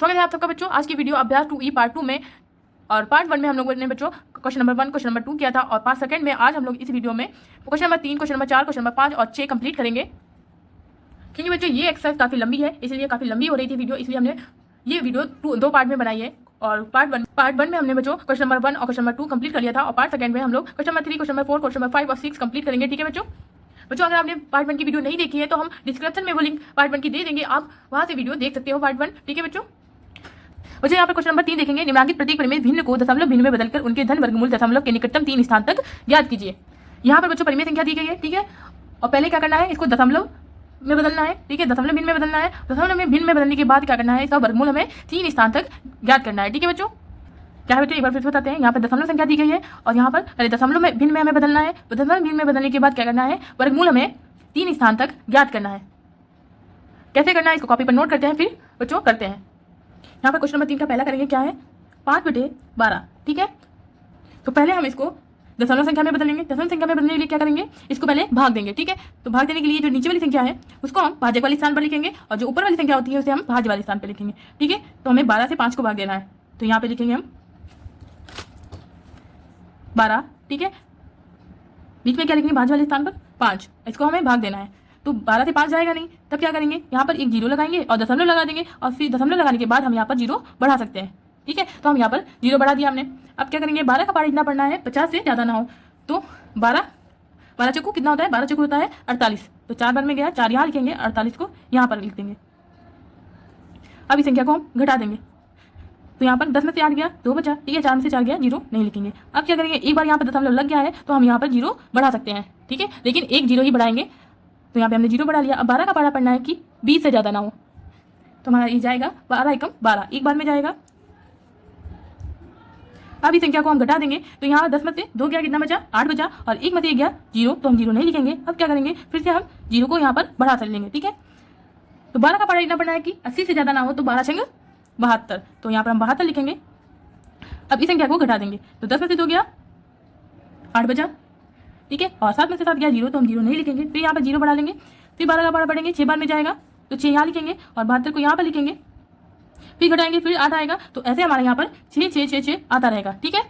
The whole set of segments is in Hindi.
स्वागत है आप सबका बच्चों आज की वीडियो अभ्यास 2E पार्ट 2 में। और पार्ट 1 में हम लोगों ने बच्चों क्वेश्चन नंबर 1 क्वेश्चन नंबर 2 किया था और पार्ट सेकंड में आज हम लोग इस वीडियो में question number 3 question number 4 question number 5 और 6 कंप्लीट करेंगे। क्योंकि बच्चों ये एक्सरसाइज काफ़ी लंबी है, इसलिए काफ़ी लंबी हो रही थी वीडियो, इसलिए हमने ये वीडियो दो पार्ट में बनाई है। और पार्ट वन में हमने बच्चों क्वेश्चन नंबर 1 और क्वेश्चन नंबर 2 कंप्लीट कर लिया था और पार्ट सेकंड में हम लोग question number 3 question number 4 question number 5 और 6 कंप्लीट करेंगे। ठीक है बच्चों अगर आपने पार्ट 1 की वीडियो नहीं देखी है तो हम डिस्क्रिप्शन में वो लिंक पार्ट 1 की दे देंगे, आप वहां से वीडियो देख सकते हो पार्ट 1। ठीक है बच्चों यहाँ पर क्वेश्चन नंबर 3 देखेंगे। निम्नलिखित प्रतीक परिमेय भिन्न को दशमलव भिन्न में बदलकर उनके धन वर्गमूल दशमलव के निकटतम 3 स्थान तक ज्ञात कीजिए। यहाँ पर बच्चों परिमेय संख्या दी गई है, ठीक है। और पहले क्या करना है, इसको दशमलव में बदलना है, ठीक है। दशमलव भिन्न में बदलना है। दशमलव में भिन्न में बदलने के बाद क्या करना है, इसका वर्गमूल हमें 3 स्थान तक ज्ञात करना है। ठीक है बच्चों क्या है बच्चों एक बार फिर से बताते हैं। यहाँ पर दशमलव संख्या दी गई है और यहाँ पर पहले दशमलव में भिन्न में हमें बदलना है। तो दशमलव भिन्न में बदलने के बाद क्या करना है, वर्गमूल हमें 3 स्थान तक ज्ञात करना है। कैसे करना है इसको कॉपी पर नोट करते हैं, फिर बच्चों करते हैं। यहाँ पर क्वेश्चन नंबर 3 का पहला करेंगे क्या है, 5/12। ठीक है तो पहले हम इसको दशमलव संख्या में बदलेंगे। दशमलव संख्या में बदलने के लिए क्या करेंगे, इसको पहले भाग देंगे। ठीक है तो भाग देने के लिए जो नीचे वाली संख्या है उसको हम भाजक वाले स्थान पर लिखेंगे और जो ऊपर वाली संख्या होती है उसे हम भाज्य वाले स्थान पर लिखेंगे। ठीक है तो हमें 12 से 5 को भाग देना है, तो यहाँ पे लिखेंगे हम 12। ठीक है बीच में क्या लिखेंगे, भाज्य वाले स्थान पर 5, इसको हमें भाग देना है। तो 12 से 5 जाएगा नहीं, तब क्या करेंगे, यहाँ पर एक जीरो लगाएंगे और दशमलव लगा देंगे और फिर दशमलव लगाने के बाद हम यहाँ पर जीरो बढ़ा सकते हैं। ठीक है तो हम यहाँ पर जीरो बढ़ा दिया हमने। अब क्या करेंगे, 12 का पारा इतना पढ़ना है 50 से ज़्यादा ना हो। तो 12 चक्कू कितना होता है, 12 चक्कू होता है 48। तो 4 बार में गया, 4 यहाँ लिखेंगे, 48 को यहाँ पर लिख देंगे। अब इस संख्या को हम घटा देंगे, तो यहाँ पर 10 में से 8 गया, 2 बचा। ठीक है 4 में से 4 गया, जीरो नहीं लिखेंगे। अब क्या करेंगे, एक बार यहाँ पर दशमलव लग गया है तो हम यहाँ पर जीरो बढ़ा सकते हैं। ठीक है लेकिन एक जीरो ही बढ़ाएंगे, तो यहाँ पे हमने जीरो बढ़ा लिया। अब 12 का पारा पढ़ना है कि 20 से ज़्यादा ना हो, तो हमारा ये जाएगा 12 एकम 12, एक बार में जाएगा। अब इस संख्या को हम घटा देंगे, तो यहाँ 10 में से 2 गया, कितना बचा, 8 बचा, और 1 में से 1 गया, जीरो, तो हम जीरो नहीं लिखेंगे। अब क्या करेंगे, फिर से हम जीरो को यहाँ पर बढ़ा कर लेंगे। ठीक है तो 12 का पारा इतना पढ़ना है कि 80 से ज़्यादा ना हो, तो 12 छंग 72, तो यहाँ पर हम 72 लिखेंगे। अब इस संख्या को घटा देंगे, तो 10 में से 2 गया, 8 बचा। ठीक है और 7 में से 7 गया, जीरो, तो हम जीरो नहीं लिखेंगे। फिर यहाँ पर जीरो बढ़ा लेंगे, फिर 12 का पारा पढ़ेंगे, 6 बार में जाएगा, तो 6 यहाँ लिखेंगे और 72 को यहाँ पर लिखेंगे। फिर घटाएंगे, फिर 8 आएगा, तो ऐसे हमारे यहाँ पर 6 6 6 6 आता रहेगा। ठीक है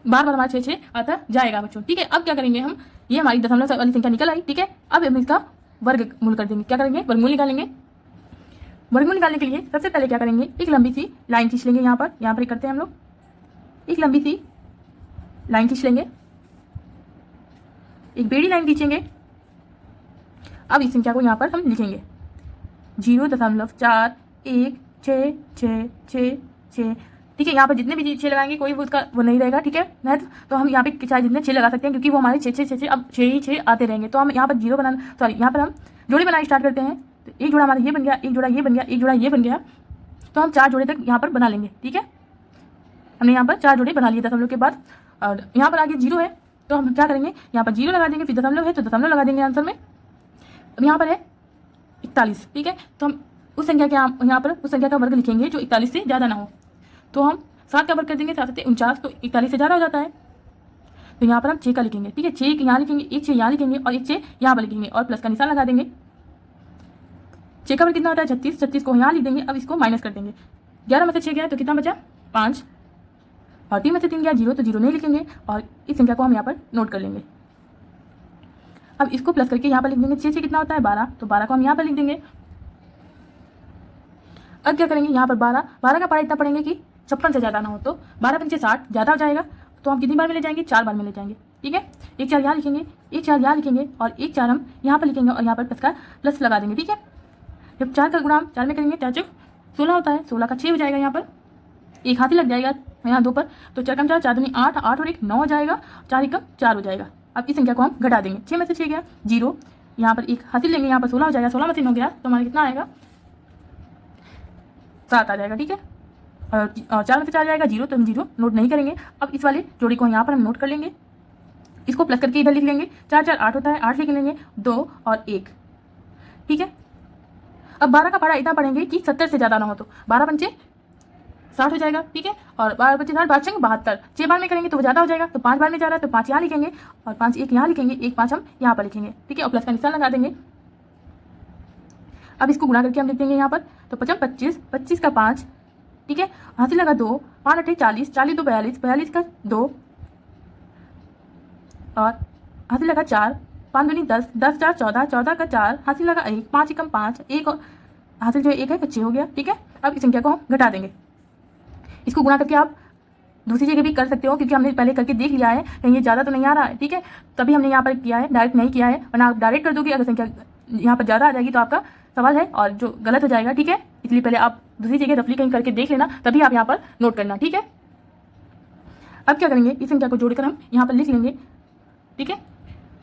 बार बार हमारा 6 6 आता जाएगा बच्चों। ठीक है अब क्या करेंगे हम, ये हमारी दशमलव वाली संख्या निकल आई। ठीक है अब हम इसका वर्गमूल कर देंगे। क्या करेंगे, वर्गमूल निकालेंगे। वर्गमूल निकालने के लिए सबसे पहले क्या करेंगे, एक लंबी सी लाइन खींच लेंगे। यहाँ पर करते हैं हम लोग, एक लंबी सी लाइन खींच लेंगे, एक बेड़ी लाइन खींचेंगे। अब इस संख्या को यहाँ पर हम लिखेंगे 0.416666। ठीक है यहाँ पर जितने भी 6 लगाएंगे कोई उसका वो नहीं रहेगा। ठीक है महत्व, तो हम यहाँ पे चाहे जितने 6 लगा सकते हैं, क्योंकि वो हमारे 6 6 6 6 अब 6 ही 6 आते रहेंगे। तो हम यहाँ पर जीरो बनाना, सॉरी यहाँ पर हम जोड़े बनाना स्टार्ट करते हैं। तो एक जोड़ा हमारा ये बन गया, एक जोड़ा ये बन गया, एक जोड़ा ये बन गया, तो हम 4 जोड़े तक यहाँ पर बना लेंगे। ठीक है हमने यहाँ पर 4 जोड़े बना लिए दशमलव के बाद। और यहाँ पर आगे जीरो है, तो हम क्या करेंगे, यहाँ पर जीरो लगा देंगे, फिर दशमलव है तो दशमलव लगा देंगे आंसर में। अब यहाँ पर है 41। ठीक है तो हम उस संख्या के यहाँ पर उस संख्या का वर्ग लिखेंगे जो 41 से ज़्यादा ना हो। तो हम 7 का वर्ग कर देंगे, 7 से 49, तो 41 से ज़्यादा हो जाता है। तो यहाँ पर हम 6 का लिखेंगे। ठीक है 6 यहाँ लिखेंगे, एक 6 यहाँ लिखेंगे और एक 6 यहाँ पर लिखेंगे और प्लस का निशान लगा देंगे। 6 का वर्ग कितना होता है, 36, 36 को यहाँ लिख देंगे। अब इसको माइनस कर देंगे, 11 में से 6 गया तो कितना बचा, 5, और 3 में से 3 गया, जीरो, तो जीरो नहीं लिखेंगे और इस संख्या को हम यहाँ पर नोट कर लेंगे। अब इसको प्लस करके यहाँ पर लिख देंगे, 6 से कितना होता है 12, तो 12 को हम यहाँ पर लिख देंगे। अब क्या करेंगे, यहाँ पर 12 का पारा इतना पढ़ेंगे कि 56 से ज़्यादा ना हो, तो 12 पंचे 60 ज़्यादा हो जाएगा, तो हम कितनी बार में ले जाएंगे, 4 बार में ले जाएंगे। ठीक है एक 4 यहाँ लिखेंगे, एक 4 यहाँ लिखेंगे और एक 4 हम यहाँ पर लिखेंगे और यहाँ पर प्लस लगा देंगे। ठीक है जब 4 का गुणा हम 4 में करेंगे, 4 चौक 16 होता है, 16 का 6 हो जाएगा। यहाँ पर एक हाथी लग जाएगा यहाँ 2 पर, तो 4 कम 4, 4 दूनी 8, 8 और 1 9 हो जाएगा, 4 एकम 4 हो जाएगा। अब इस संख्या को हम घटा देंगे, 6 में से 6 गया, जीरो, यहाँ पर एक हाथी लेंगे, यहाँ पर 16 हो जाएगा, 16 में से 9 गया तो हमारा कितना आएगा, 7 आ जाएगा। ठीक है और 4 में से 4 जाएगा, जीरो, तो हम जीरो नोट नहीं करेंगे। अब इस वाले जोड़ी को यहाँ पर हम नोट कर लेंगे, इसको प्लस करके इधर लिख लेंगे, 4 4 8 होता है, 8 लिख लेंगे, 2 और 1। ठीक है अब 12 का पारा इतना पढ़ेंगे कि 70 से ज़्यादा ना हो, तो 12 पंचे 60 हो जाएगा। ठीक है और 12 पंचे 60, 5 72, 6 बार में करेंगे तो वो ज़्यादा हो जाएगा, तो 5 बार में जा रहा है तो 5 यहाँ लिखेंगे और 5 1 यहाँ लिखेंगे, एक 5 हम यहाँ पर लिखेंगे। ठीक है और प्लस का निशान लगा देंगे। अब इसको गुणा करके हम लिख देंगे यहाँ पर। तो 55 25, 25 का 5, ठीक है, हासिल लगा 2, 5 8 40, 40 2 42, 42 का 2 और हासिल लगा 4, 5 दूनी 10, 10 4 14, 14 का 4, हासिल लगा 1, 5 एकम 5, 1 और हासिल जो 1 है 6 हो गया, ठीक है। अब इस संख्या को हम घटा देंगे। इसको गुणा करके आप दूसरी जगह भी कर सकते हो, क्योंकि हमने पहले करके देख लिया है, कहीं ये ज़्यादा तो नहीं आ रहा है, ठीक है, तभी हमने यहाँ पर किया है, डायरेक्ट नहीं किया है, वरना आप डायरेक्ट कर दोगे, अगर संख्या यहाँ पर ज़्यादा आ जाएगी तो आपका सवाल है और जो गलत हो जाएगा, ठीक है। इसलिए पहले आप दूसरी जगह रफली कहीं करके देख लेना, तभी आप यहाँ पर नोट करना, ठीक है। अब क्या करेंगे, इस संख्या को जोड़कर हम यहाँ पर लिख लेंगे, ठीक है।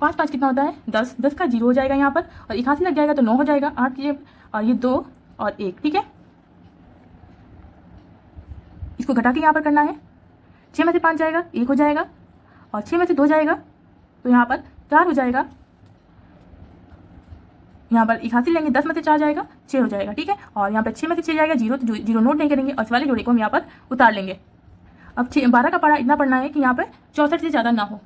5 5 कितना होता है 10, 10 का 0 हो जाएगा यहाँ पर, और एक हाथ से लग जाएगा तो 9 हो जाएगा, 8 कीजिए और ये 2 और 1, ठीक है। इसको घटा के यहाँ पर करना है, 6 में से 5 जाएगा 1 हो जाएगा, और 6 में से 2 जाएगा तो यहाँ पर 4 हो जाएगा। यहाँ पर एक हासिल लेंगे, 10 में से 4 जाएगा 6 हो जाएगा, ठीक है। और यहाँ पर 6 में से 6 जाएगा 0, तो 0 नोट नहीं करेंगे और इस वाले जोड़े को हम यहाँ पर उतार लेंगे। अब 12 का पारा इतना पढ़ना है कि यहाँ पर 64 से ज़्यादा ना हो,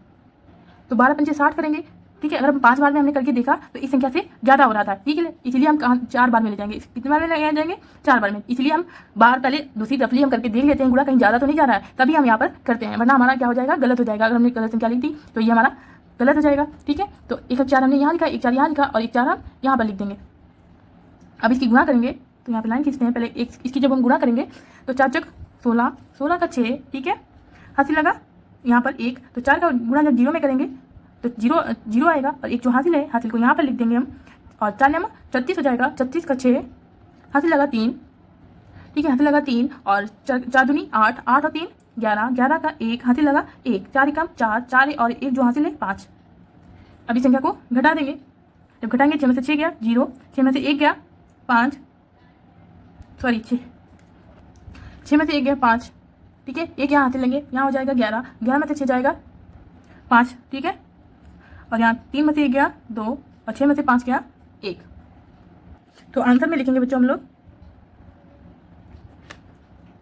तो 12 पंचे 60 करेंगे, ठीक है। अगर हम 5 बार में हमने करके देखा तो इस संख्या से ज़्यादा हो रहा था, ठीक है, इसलिए हम 4 बार में ले जाएंगे। कितने बार में ले जाएंगे 4 बार में, इसलिए हम बार पहले दूसरी रफली हम करके देख लेते हैं, गुणा कहीं ज़्यादा तो नहीं जा रहा है, तभी हम यहाँ पर करते हैं, वरना हमारा क्या हो जाएगा, गलत हो जाएगा। अगर हमने गलत संख्या लिख दी तो ये हमारा गलत हो जाएगा, ठीक है। तो 1 4 हमने यहाँ लिखा, 1 4 यहाँ लिखा और 1 4 हम यहाँ पर लिख देंगे। अब इसकी गुणा करेंगे तो यहाँ पर लाइन खींचते हैं, पहले इसकी जब हम गुणा करेंगे तो 4 चक 16, 16 का 6, ठीक है, हासिल लगा यहाँ पर 1, तो 4 का गुणा जब 0 में करेंगे तो 0 आएगा, और एक जो हासिल है हासिल को यहाँ पर लिख देंगे हम, और 4 नाम 36 हो जाएगा, 36 का 6, हासिल लगा 3, ठीक है, हासिल लगा 3 और 4 दूनी 8, 8 और 3 11, 11 का 1, हासिल लगा 1, 4 एकम 4, 4 और 1 जो हासिल है 5। अब इस संख्या को घटा देंगे, जब घटाएंगे 6 में से 6 गया 0, 6 में से 1 गया 5, सॉरी 6 में से 1 गया 5, ठीक है, 1 यहाँ हासिल लेंगे, यहाँ हो जाएगा 11, 11 में से 6 जाएगा 5, ठीक है, और यहाँ 3 में से 1 गया 2 और 6 में से 5 गया 1। तो आंसर में लिखेंगे बच्चों हम लोग,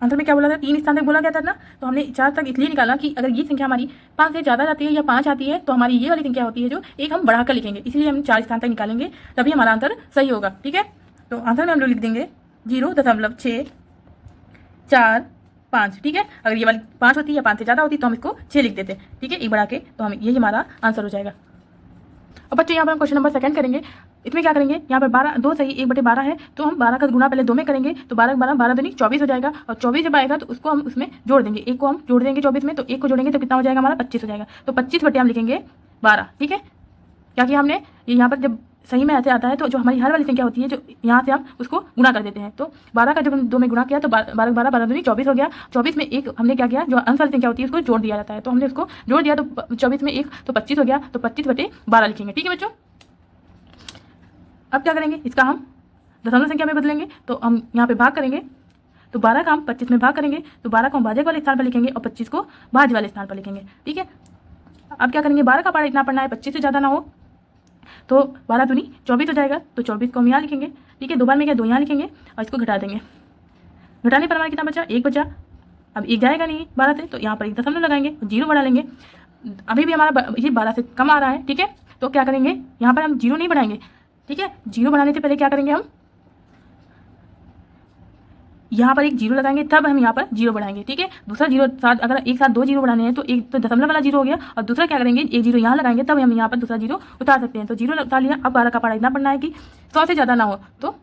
आंसर में क्या बोला था, 3 स्थान तक बोला गया था ना, तो हमने 4 तक इसलिए निकाला कि अगर ये संख्या हमारी 5 से ज़्यादा जाती है या 5 आती है तो हमारी ये वाली संख्या होती है जो एक हम बढ़ाकर लिखेंगे, इसलिए हम 4 स्थान तक निकालेंगे, तभी हमारा आंसर सही होगा, ठीक है। तो आंसर में हम लोग लिख देंगे 0.645, ठीक है। अगर ये वाली 5 होती या 5 से ज़्यादा होती तो हम इसको 6 लिख देते, ठीक है, एक बढ़ा के, तो हम यही हमारा आंसर हो जाएगा। अब बच्चों यहाँ पर हम क्वेश्चन नंबर 2 करेंगे। इसमें क्या करेंगे, यहाँ पर 12 2 सही 1/12 है, तो हम 12 का गुणा पहले 2 में करेंगे, तो 12 12 12 दूनी 24 हो जाएगा, और 24 जब आएगा तो उसको हम उसमें जोड़ देंगे, 1 को हम जोड़ देंगे 24 में, तो 1 को जोड़ेंगे तो कितना हो जाएगा हमारा 25 हो जाएगा, तो 25 बटे हम लिखेंगे 12, ठीक है। क्या किया हमने, यहाँ पर जब सही में ऐसे आता है तो जो हमारी हर वाली संख्या होती है जो यहाँ से हम उसको गुणा कर देते हैं, तो 12 का जब हम 2 में गुणा किया तो 12 12 12 दूनी 24 हो गया, 24 में एक हमने क्या किया, जो अंश वाली संख्या होती है उसको जोड़ दिया जाता है, तो हमने उसको जोड़ दिया, तो 24 में 1 तो 25 हो गया, तो 25 बटे 12 लिखेंगे, ठीक है बच्चों। अब क्या करेंगे, इसका हम दशमलव संख्या में बदलेंगे, तो हम यहाँ पे भाग करेंगे, तो 12 का हम 25 में भाग करेंगे, तो 12 को हम भाजक वाले स्थान पर लिखेंगे और 25 को भाज्य वाले स्थान पर लिखेंगे, ठीक है। अब क्या करेंगे, 12 का पारा इतना पढ़ना है 25 से ज़्यादा ना हो, तो 12 दूनी 24 हो जाएगा, तो 24 को हम यहाँ लिखेंगे, ठीक है, 2 बार में क्या 2 यहाँ लिखेंगे और इसको घटा देंगे, घटाने पर हमारा कितना बचा 1 बचा। अब 1 जाएगा नहीं 12 से, तो यहाँ पर 1 दशमलव लगाएंगे, 0 बढ़ा लेंगे, अभी भी हमारा ये 12 से कम आ रहा है, ठीक है, तो क्या करेंगे, यहाँ पर हम 0 नहीं बढ़ाएंगे, ठीक है, 0 बढ़ाने से पहले क्या करेंगे, हम यहाँ पर एक 0 लगाएंगे, तब हम यहाँ पर 0 बढ़ाएंगे, ठीक है। दूसरा 0 साथ, अगर एक साथ 2 0 बढ़ाने हैं तो एक तो दशमलव वाला 0 हो गया, और दूसरा क्या करेंगे, एक 0 यहाँ लगाएंगे, तब हम यहाँ पर दूसरा 0 उतार सकते हैं, तो 0 उतार लिया। अब 12 का पारा इतना पढ़ना है कि 100 से ज़्यादा ना हो, तो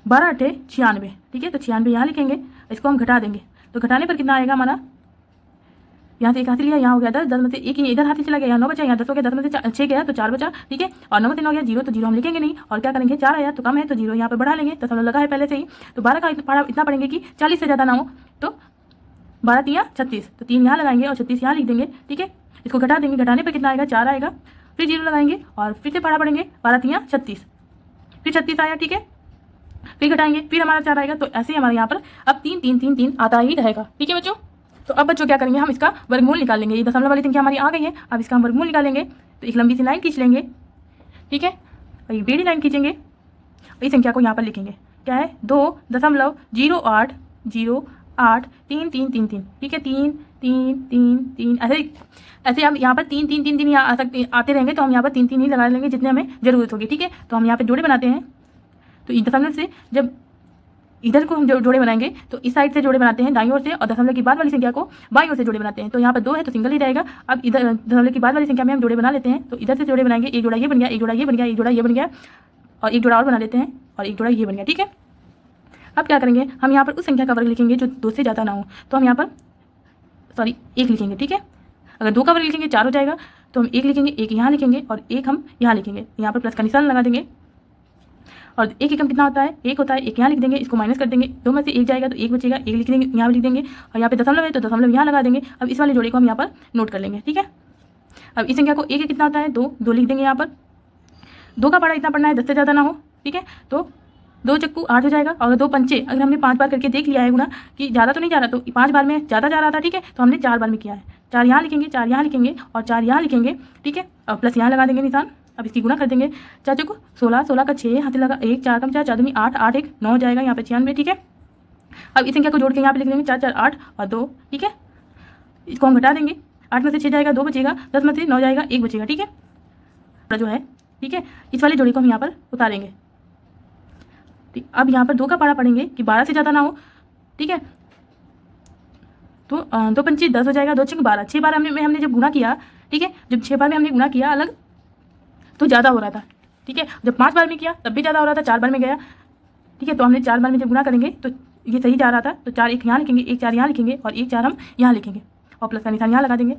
12 8 96, ठीक है, तो 96 यहाँ लिखेंगे, इसको हम घटा देंगे, तो घटाने पर कितना आएगा हमारा, यहाँ से 1 हाथी लिया, यहाँ हो गया 10, 10 में से 1 ही इधर हाथी चला गया, यहाँ 9 बचा, यहाँ 10 हो गया, 10 में से 6 गया तो 4 बचा, ठीक है, और 9 में से 9 गया 0, तो 0 हम लिखेंगे नहीं, और क्या करेंगे 4 आया तो कम है तो 0 यहाँ पर बढ़ा लेंगे, दशमलव लगा है पहले से ही, तो 12 का पारा इतना पढ़ेंगे कि 40 से ज़्यादा ना हो, तो 12 3 36, तो 3 यहाँ लगाएंगे और 36 यहाँ लिख देंगे, ठीक है। इसको घटा देंगे, घटाने पर कितना आएगा 4 आएगा, फिर 0 लगाएंगे और फिर से पारा पढ़ेंगे, 12 3 36, फिर 36 आया, ठीक है, फिर घटाएंगे, फिर हमारा 4 आएगा, तो ऐसे ही हमारे यहाँ पर अब 3 3 3 3 आता ही रहेगा, ठीक है बच्चों। तो अब बच्चों क्या करेंगे, हम इसका वर्गमूल निकाल लेंगे, ये दशमलव वाली संख्या हमारी आ गई है, अब इसका हम वर्गमूल निकालेंगे, तो एक लंबी सी लाइन खींच लेंगे, ठीक है, और ये टेढ़ी लाइन खींचेंगे, और इस संख्या को यहाँ पर लिखेंगे, क्या है 2.08 08 3 3 3 3, ठीक है, 3 3 3 3, ऐसे हम यहाँ पर 3 3 3 3 यहाँ आते रहेंगे, तो हम यहाँ पर 3 3 ही लगा लेंगे जितने हमें जरूरत होगी, ठीक है। तो हम यहाँ पर जोड़े बनाते हैं, तो इस दशमलव से जब इधर को हम जोड़े बनाएंगे तो इस साइड से जोड़े बनाते हैं दाईं ओर से, और दशमलव की बाद वाली संख्या को बाईं ओर से जोड़े बनाते हैं। तो यहाँ पर 2 है तो सिंगल ही रहेगा। अब इधर दशमलव की बाद वाली संख्या में हम जोड़े बना लेते हैं, तो इधर से जोड़े बनाएंगे, एक जोड़ा ये बन गया, एक जोड़ा ये बन गया, एक जोड़ा ये बन गया, और एक जोड़ा और बना लेते हैं, और एक जोड़ा ये बन गया। ठीक है, अब क्या करेंगे, हम यहाँ पर उस संख्या का वर्ग लिखेंगे जो 2 से ज़्यादा ना हो। तो हम यहाँ पर 1 लिखेंगे। ठीक है, अगर 2 का वर्ग लिखेंगे 4 हो जाएगा, तो हम 1 लिखेंगे, 1 यहाँ लिखेंगे और 1 हम यहाँ लिखेंगे। यहाँ पर प्लस का निशान लगा देंगे, और 1 एकम कितना होता है, 1 होता है, 1 यहाँ लिख देंगे, इसको माइनस कर देंगे, 2 में से 1 जाएगा तो 1 बचेगा, 1 लिख देंगे, यहाँ लिख देंगे, और यहाँ पे दशमलव है तो दशमलव यहाँ लगा देंगे। अब इस वाले जोड़े को हम यहाँ पर नोट कर लेंगे। ठीक है, अब इस संख्या को 1 कितना होता है, 2 लिख देंगे यहाँ पर। 2 का पारा इतना पढ़ना है 10 से ज़्यादा ना हो। ठीक है, तो 2 चक्कू 8 हो जाएगा, और 2 पंचे अगर हमने 5 बार करके देख लिया है गुना कि ज़्यादा तो नहीं जा रहा, तो 5 बार में ज़्यादा जा रहा था। ठीक है, तो हमने 4 बार में किया है। 4 यहाँ लिखेंगे, 4 यहाँ लिखेंगे, और 4 यहाँ लिखेंगे। ठीक है, और प्लस यहाँ लगा देंगे निशान। अब इसकी गुना कर देंगे, 4 चक्कू 16, 16 का 6, हाथ लगा 1, 4 कम 4, 4 दूनी 8, 8 1 9 हो जाएगा, यहाँ पे 96। ठीक है, अब इस संख्या को जोड़ के यहाँ पे लिख देंगे 4 4 8 और 2। ठीक है, इसको हम घटा देंगे, 8 में से 6 जाएगा 2 बचेगा, 10 में से 9 जाएगा 1 बचेगा। ठीक है, जो है, ठीक है, इस वाले जोड़ी को हम यहाँ पर उतारेंगे। ठीक, अब यहाँ पर 2 का पारा पढ़ेंगे कि 12 से ज़्यादा ना हो। ठीक है, तो 2 पंचे 10 हो जाएगा, 2 छक 12, 6 बार हमने जब गुना किया। ठीक है, जब 6 बार में हमने गुना किया अलग तो ज़्यादा हो रहा था। ठीक है, जब 5 बार में किया तब भी ज़्यादा हो रहा था, 4 बार में गया। ठीक है, तो हमने 4 बार में जब गुना करेंगे तो ये सही जा रहा था, तो 4 1 यहाँ लिखेंगे, 1 4 यहाँ लिखेंगे, और 1 4 हम यहाँ लिखेंगे, और प्लस का निशान यहाँ लगा देंगे।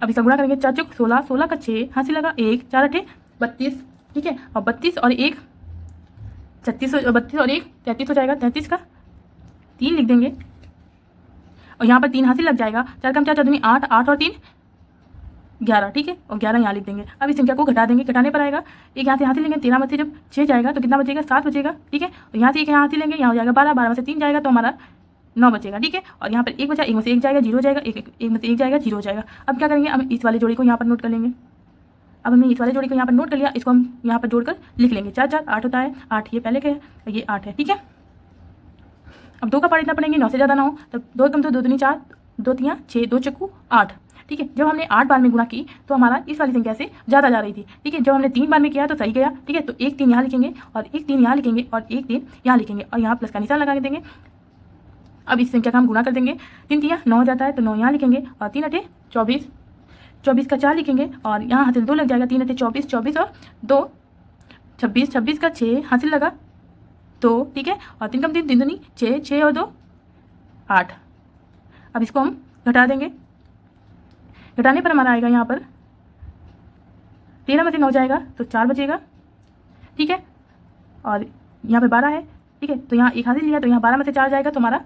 अब इसका गुणा करेंगे, 4 चौक 16, 16 का 6, हाथ से लगा 1, 4 8 32। ठीक है, और 32 और 1 36, 32 और 1 33 हो जाएगा, 33 का 3 लिख देंगे, और यहाँ पर 3 हासिल लग जाएगा, 4 कम 4 4 8, 8 और 3 11। ठीक है, और 11 यहाँ लिख देंगे। अब इस संख्या को घटा देंगे, घटाने पर आएगा, एक यहाँ से हासिल लेंगे, 13 में से जब 6 जाएगा तो कितना बचेगा, 7 बचेगा। ठीक है, और यहाँ से एक यहाँ हासिल लेंगे, यहाँ हो जाएगा 12, 12 में से 3 जाएगा तो हमारा 9 बचेगा। ठीक है, और यहाँ पर 1 बचा, 1 में से 1 जाएगा 0 हो जाएगा, 1 में से 1 जाएगा 0 हो जाएगा। अब क्या करेंगे, हम इस वाले जोड़ी को यहाँ पर नोट कर लेंगे। अब हमने इस वाले जोड़ी को यहाँ पर नोट कर लिया, इसको हम यहाँ पर जोड़कर लिख लेंगे। 4 4 8 होता है, 8 ये पहले के है और ये 8 है। ठीक है, अब 2 का पारा इतना पड़ेंगे 9 से ज़्यादा ना हो, तब 2 कम तो 2 दूनी 4, 2 3 6, 2 चक्कू 8। ठीक है, जब हमने 8 बार में गुणा की तो हमारा इस वाली संख्या से ज़्यादा जा रही थी। ठीक है, जब हमने 3 बार में किया तो सही गया। ठीक है, तो 1 3 यहाँ लिखेंगे, और 1 3 यहाँ लिखेंगे, और 1 3 यहाँ लिखेंगे, और यहाँ प्लस का निशान लगा देंगे। अब इस संख्या का हम गुणा कर देंगे, 3 3 9 हो जाता है तो 9 यहाँ लिखेंगे, और 3 8 24, 24 का 4 लिखेंगे, और यहाँ हासिल 2 लग जाएगा, 3 8 24, 24 और 2 26, 26 का 6 हासिल लगा 2। ठीक है, और 3 कम 3 3 दूनी 6, 6 और 2 8। अब इसको हम घटा देंगे, घटाने पर हमारा आएगा यहाँ पर 13 में से 9 जाएगा तो 4 बचेगा। ठीक है, और यहाँ पे 12 है। ठीक है, तो यहाँ 1 हासिल लिया तो यहाँ 12 में से 4 जाएगा तो हमारा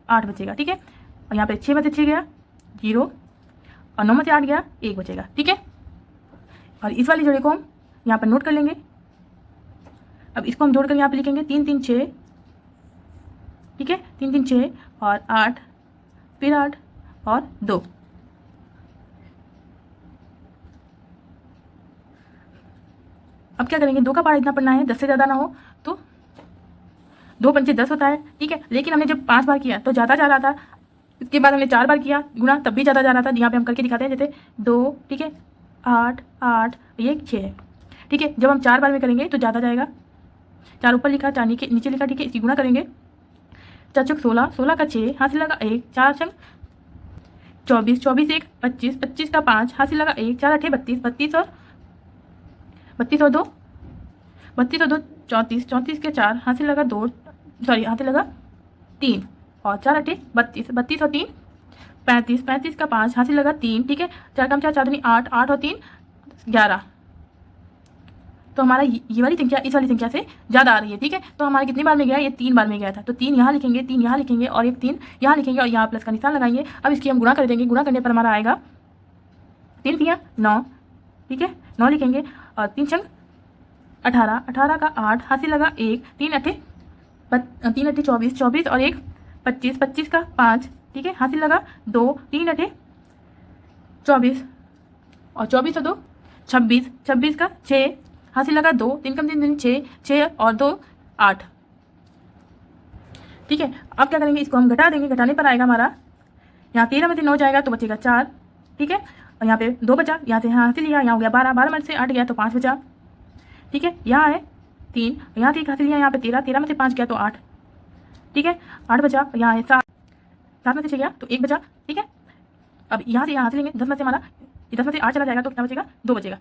8 बचेगा। ठीक है, और यहाँ पे 6 में से 6 गया 0, और 9 में से 8 गया 1 बचेगा। ठीक है, और इस वाली जोड़ी को हम यहाँ पर नोट कर लेंगे। अब इसको हम जोड़कर यहाँ पे लिखेंगे 3 3 6। ठीक है, 3 3 6 और 8, फिर 8 और 2। अब क्या करेंगे, 2 का पारा इतना पढ़ना है 10 से ज़्यादा ना हो, तो 2 पंचे 10 होता है। ठीक है, लेकिन हमने जब 5 बार किया तो ज़्यादा जा रहा था, इसके बाद हमने 4 बार किया गुणा तब भी ज़्यादा जा रहा था। यहाँ पे हम करके दिखाते हैं, जैसे 2, ठीक है, 8 8, ये 6 है। ठीक है, जब हम 4 बार में करेंगे तो ज़्यादा जाएगा, 4 ऊपर लिखा, 4 नीचे लिखा। ठीक है, इसकी गुणा करेंगे, 4 चौक 16, 16 का 6 हासिल लगा 1, 4 छंग 24, 24 1 25, 25 का 5 हासिल लगा 1, 4 8 32, 32 और 2 34, 34 के 4 हासिल लगा 2, सॉरी हासिल लगा 3, और 4 8 32, 32 और 3 35, 35 का 5 हासिल लगा 3। ठीक है, 4 कम 4 4 दूनी 8, 8 और 3 11। तो हमारा ये वाली संख्या इस वाली संख्या से ज़्यादा आ रही है। ठीक है, तो हमारे कितनी बार में गया, ये 3 बार में गया था, तो 3 यहाँ लिखेंगे, 3 यहाँ लिखेंगे, और एक 3 यहाँ लिखेंगे, और यहाँ प्लस का निशान लगाएंगे। अब इसकी हम गुणा कर देंगे, गुणा करने पर हमारा आएगा 3 3 9। ठीक है, 9 लिखेंगे, और 3 छंग 18, 18 का 8 हासिल लगा 1, 3 8 24, 24 और 1 25, 25 का 5। ठीक है, हासिल लगा 2, 3 8 24, और 24 और 2 26, 26 का 6 हासिल लगा 2, 3 कम 3 6, 6 और 2 8। ठीक है, अब क्या करेंगे, इसको हम घटा देंगे, घटाने पर आएगा हमारा, यहाँ 13 में से 9 जाएगा तो बचेगा 4। ठीक है, और यहाँ पे 2 बचा, यहाँ से यहाँ हासिल लिया, यहाँ हो गया 12, 12 में से 8 गया तो 5 बचा। ठीक है। यहाँ है 3, यहाँ से 1 हासिल लिया, यहाँ पे 13, 13 में से 5 गया तो 8, ठीक है। 8 बचा, यहाँ है 7, 7 में से 6 गया तो 1 बचा, ठीक है। अब यहाँ से यहाँ हासिल लेंगे, 10 में से हमारा 10 में से 8 चला जाएगा तो कितना बचेगा, 2 बचेगा।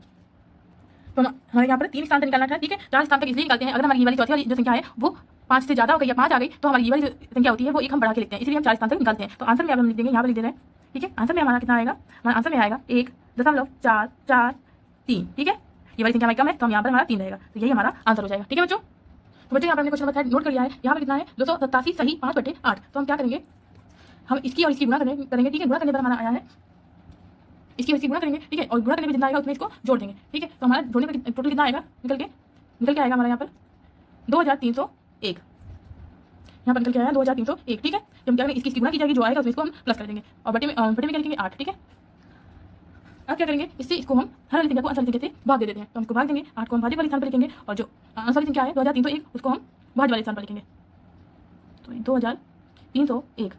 तो हमारे यहाँ पर 3 स्थान तक निकालना था, ठीक है। 4 स्थान तक इसलिए निकालते हैं, अगर हमारी ये वाली चौथी वाली जो संख्या है वो 5 से ज़्यादा हो गई या 5 आ गई तो हमारी ये वाली जो संख्या होती है वो 1 हम बढ़ा के लिखते हैं, इसलिए हम 4 स्थान तक निकालते हैं। तो आंसर में अब हम लिख देंगे, यहाँ पर लिख दे रहे हैं, ठीक है। आंसर में हमारा कितना आएगा, हमारा आंसर में आएगा 1.443, ठीक है। ये वाली संख्या हमारी कम है तो हम यहाँ पर हमारा 3 रहेगा, तो यही हमारा आंसर हो जाएगा, ठीक है बच्चों। तो बच्चों यहाँ पर हमने क्वेश्चन नंबर 3 नोट कर लिया है। यहाँ पर कितना है 287 सही 5/8। तो हम क्या करेंगे, हम इसकी और इसकी गुणा करेंगे, ठीक है। गुणा करने पर हमारा आया है, इसकी और इसकी गुणा करेंगे, ठीक है। और गुणा करने में जितना आएगा उसमें इसको जोड़ देंगे, ठीक है। तो हमारा जोड़ने पर टोटल कितना आएगा, निकल के आएगा हमारा यहाँ पर 2301, यहाँ पर निकल के आया 2301, ठीक है। जब हम क्या करेंगे, इसकी गुणा की जाएगी, जो आएगा उसमें इसको हम प्लस कर देंगे और बटे में क्या लिखेंगे 8, ठीक है। अब क्या करेंगे, इससे इसको हम हर वाली संख्या को आंसर वाली संख्या से भाग दे देते हैं, तो हमको भाग देंगे, 8 को हम भाज्य वाले स्थान पर लिखेंगे और जो आंसर वाली संख्या है 2301 उसको हम भाज्य वाले स्थान पर लिखेंगे, तो 2301।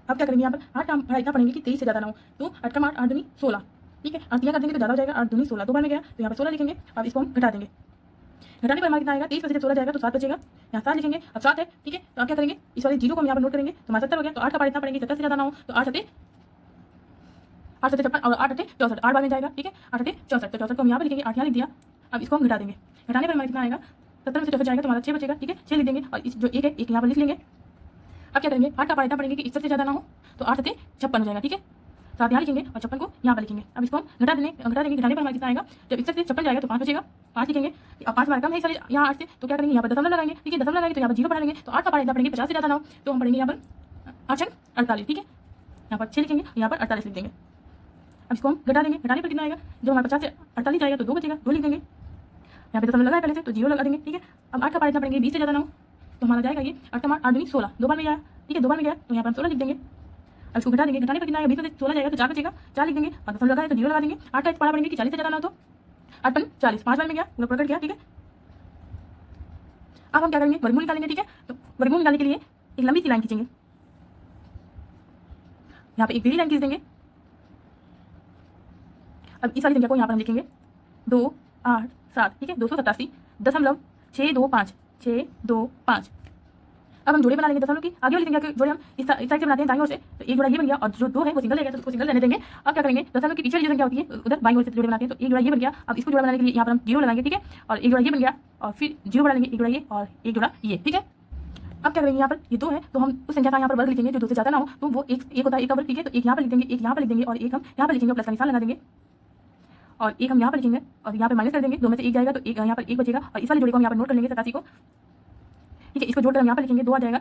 अब क्या करेंगे, यहाँ पर 8 का हम इतना पढ़ेंगे कि 23 से ज़्यादा ना हो, तो 8 का 8 8 दूनी 16, ठीक है। 8 दिया कर देंगे तो ज़्यादा हो जाएगा, 8 दूनी 16, 2 बार में गया तो यहाँ पर 16 लिखेंगे। अब इसको हम घटा देंगे, घटाने पर हमारा कितना आएगा, 23 में से 16 जाएगा तो 7 बचेगा, यहाँ 7 लिखेंगे। अब 7 है, ठीक है। तो अब क्या करेंगे, इस वाले 0 को हम यहाँ पर नोट करेंगे तो हमारा 70 हो गया। तो 8 का पार इतना पढ़ेंगे 70 से ज़्यादा ना हो, तो 8 7 56 और 8 8 64, 8 बार में जाएगा, ठीक है। 8 8 64, तो 64 को हम यहाँ पर लिखेंगे, 8 यहाँ लिख दिया। अब इसको हम घटा देंगे, घटाने पर हमारा कितना आएगा, 70 में से 64 जाएगा तो हमारा 6 बचेगा, ठीक है। 6 लिख देंगे और इस जो 1 है 1 यहाँ पर लिख लेंगे। अब क्या करेंगे, 8 का पार इतना पढ़ेंगे कि 61 से ज़्यादा ना हो, तो 8 7 56 हो जाएगा, ठीक है। 7 यहाँ लिखेंगे और 56 को यहाँ पर लिखेंगे। अब इसको हम घटा देंगे, घटाने पर हमारा कितना आएगा, जब 61 से 56 जाएगा तो 5 बचेगा, 5 लिखेंगे। अब 5 हमारा कम है इस वाले यहाँ 8 से, तो क्या करेंगे, यहाँ पर दशमलव लगाएंगे, ठीक है। दशमलव लगाएंगे तो यहाँ पर 0 बढ़ा लेंगे, तो 8 का पार इतना पढ़ेंगे 50 से ज़्यादा ना हो, तो हम पढ़ेंगे यहाँ पर 8 48, ठीक है। यहाँ पर 6 लिखेंगे, यहाँ पर 48 लिख देंगे। अब इसको हम घटा देंगे, घटाने पर कितना आएगा, जब हमारे 50 से 48 जाएगा तो 2 बचेगा, 2 लिख देंगे। यहाँ पे दशमलव लगा है पहले से तो 0 लगा देंगे, ठीक है। अब 8 का पार इतना पढ़ेंगे 20 से ज़्यादा ना हो, तो हमारा जाएगा ये 8 का 8 दूनी 16, 2 बार में गया, ठीक है। 2 बार में गया तो यहाँ पर 16 लिख देंगे। अब इसको घटा देंगे, घटाने पर कितना आएगा, 20 में से 16 जाएगा तो 4 बचेगा, 4 लिख देंगे। और दशमलव लगा है तो 0 लगा देंगे। 8 का इस पारा पढ़ेंगे कि 40 से ज़्यादा ना हो, तो 8 5 40, 5 बार में गया, पूरा पकड़ गया, ठीक है। अब हम क्या करेंगे, वर्गमूल निकालेंगे, ठीक है। तो वर्गमूल निकालने के लिए एक लंबी सी लाइन खींचेंगे, यहाँ पे एक पीली लाइन खींच देंगे। अब इस वाली संख्या को यहाँ पर हम लिखेंगे 2 8 7, ठीक है। 287.625। अब हम जोड़े बना लेंगे दशमलव की, आगे वाली संख्या के जोड़े हम इस साइड से बनाते हैं दाईं ओर से, तो एक जोड़ा ये बन गया और जो 2 है वो सिंगल रहेगा तो उसको सिंगल रहने देंगे। अब क्या करेंगे, दशमलव की पीछे जो संख्या होती है उधर बाईं ओर से जोड़े बनाते हैं, तो एक जोड़ा ये बन गया। अब इसको जोड़ा बनाने के लिए यहाँ पर हम 0 लगाएंगे, ठीक है। और एक जोड़ा ये बन गया और फिर 0 बना लेंगे, एक जोड़ा ये और एक जोड़ा ये, ठीक है। अब क्या करेंगे, यहाँ पर ये 2 है तो हम उस संख्या का यहाँ पर वर्ग लिखेंगे जो 2 से ज़्यादा ना हो, तो वो एक होता है 1 का वर्ग, ठीक है। तो एक यहाँ पर लिख देंगे, एक यहाँ पर लिख देंगे और एक हम यहाँ पर लिखेंगे, प्लस का निशान लगा देंगे और एक हम यहाँ पर लिखेंगे और यहाँ पर माइनस कर देंगे। 2 में से 1 जाएगा तो एक यहाँ पर 1 बचेगा और इस वाले जोड़े को हम यहाँ पर नोट कर लेंगे 87 को, ठीक है। इसको जोड़कर हम यहाँ पर लिखेंगे 2 आ जाएगा।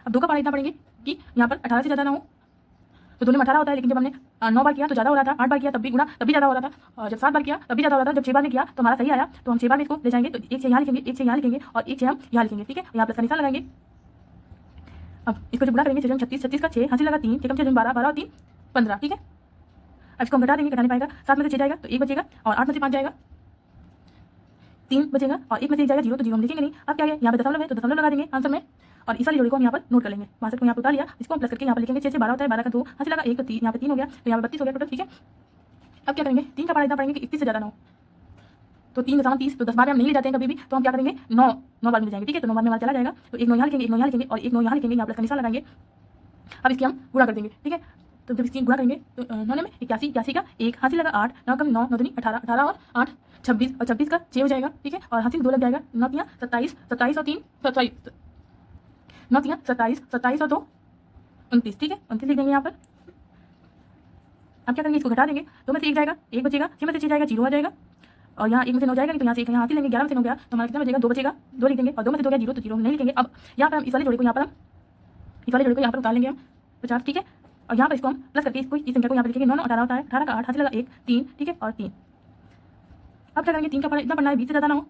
अब 2 का पारा इतना पढ़ेंगे कि यहाँ पर 18 से ज़्यादा ना हो, तो 2 में 18 होता है, लेकिन जब हमने 9 बार किया तो ज़्यादा हो रहा था, 8 बार किया तब भी गुणा तब भी ज़्यादा हो रहा था, और जब 7 बार किया तब भी ज़्यादा हो रहा था, जब 6 बार में किया तो हमारा सही आया, तो हम 6 बार में इसको ले जाएंगे, तो 1 से यहाँ लिखेंगे, 1 से यहाँ लिखेंगे और 1 से हम यहाँ लिखेंगे, ठीक है। यहाँ प्लस का निशान लगाएंगे। अब इसको जब गुणा करेंगे 6 36, 36 का 6 हासिल लगा 3, 6 कम 6 12, 12 और 3 15, ठीक है। अब इसको हम घटा देंगे, घटाने पाएगा 7 में से 6 जाएगा तो 1 बचेगा और 8 में से 5 जाएगा 3 बचेगा और 1 में से 1 जाएगा 0, तो 0 हम लिखेंगे नहीं। अब क्या है, यहाँ पे दशमलव है तो दशमलव लगा देंगे आंसर में और इस वाली जोड़ी को हम यहाँ पर नोट कर लेंगे। 62 को यहाँ पर उतार लिया, इसको हम प्लस करके यहाँ पर लिखेंगे। 6 से 12 होता है, 12 का 2 हासिल लगा 1 तो 3, यहाँ पे 3 हो गया, तो यहाँ पर 32 हो गया टोटल, ठीक है। अब क्या करेंगे, 3 का पारा इतना पढ़ेंगे कि 31 से ज़्यादा ना हो, तो 3 दशमलव 30, तो 10 बार में हम नहीं ले जाते हैं कभी भी, तो हम क्या करेंगे 9 बार में ले जाएंगे, ठीक है। तो 9 बार में हमारा चला जाएगा, तो एक 9 यहाँ लिखेंगे, एक 9 यहाँ लिखेंगे और एक 9 यहाँ लिखेंगे, यहाँ प्लस का निशान लगाएंगे। अब इसकी हम गुणा कर देंगे, ठीक है। तो जब इसकी गुणा करेंगे तो 9 में 81, 81 का 1 हासिल लगा 8, 9 कम 9, 9 दूनी 18, 18 और 8 26 और 26 का 6 हो जाएगा, ठीक है। और हासिल 2 लग जाएगा, 9 तियाँ 27, 27 और 3 27, 9 तियाँ 27, 27 और 2 29, ठीक है। 29 लिख देंगे यहाँ पर। अब क्या करेंगे, इसको घटा देंगे, 2 में से 1 जाएगा 1 बचेगा, 6 में से 6 जाएगा 0 आ जाएगा और यहाँ 1 में से 9 जाएगा नहीं, तो यहाँ से 1 यहाँ हासिल लेंगे, 11 में से 9 गया तो हमारा कितना बचेगा 2 बचेगा, 2 लिख देंगे और 2 में से 2 गया 0 तो 0 नहीं लिखेंगे। अब यहाँ पर हम इस वाले जोड़े को यहाँ पर उतार लेंगे हम 50, ठीक है। और यहाँ पर इसको हम प्लस करके इसको इस संख्या को यहाँ पर लिखेंगे 9 18 होता है, 18 का 8 हासिल लगा 1 3, ठीक है और 3। अब क्या करेंगे, 3 का पारा इतना पढ़ना है 20 से ज़्यादा ना हो,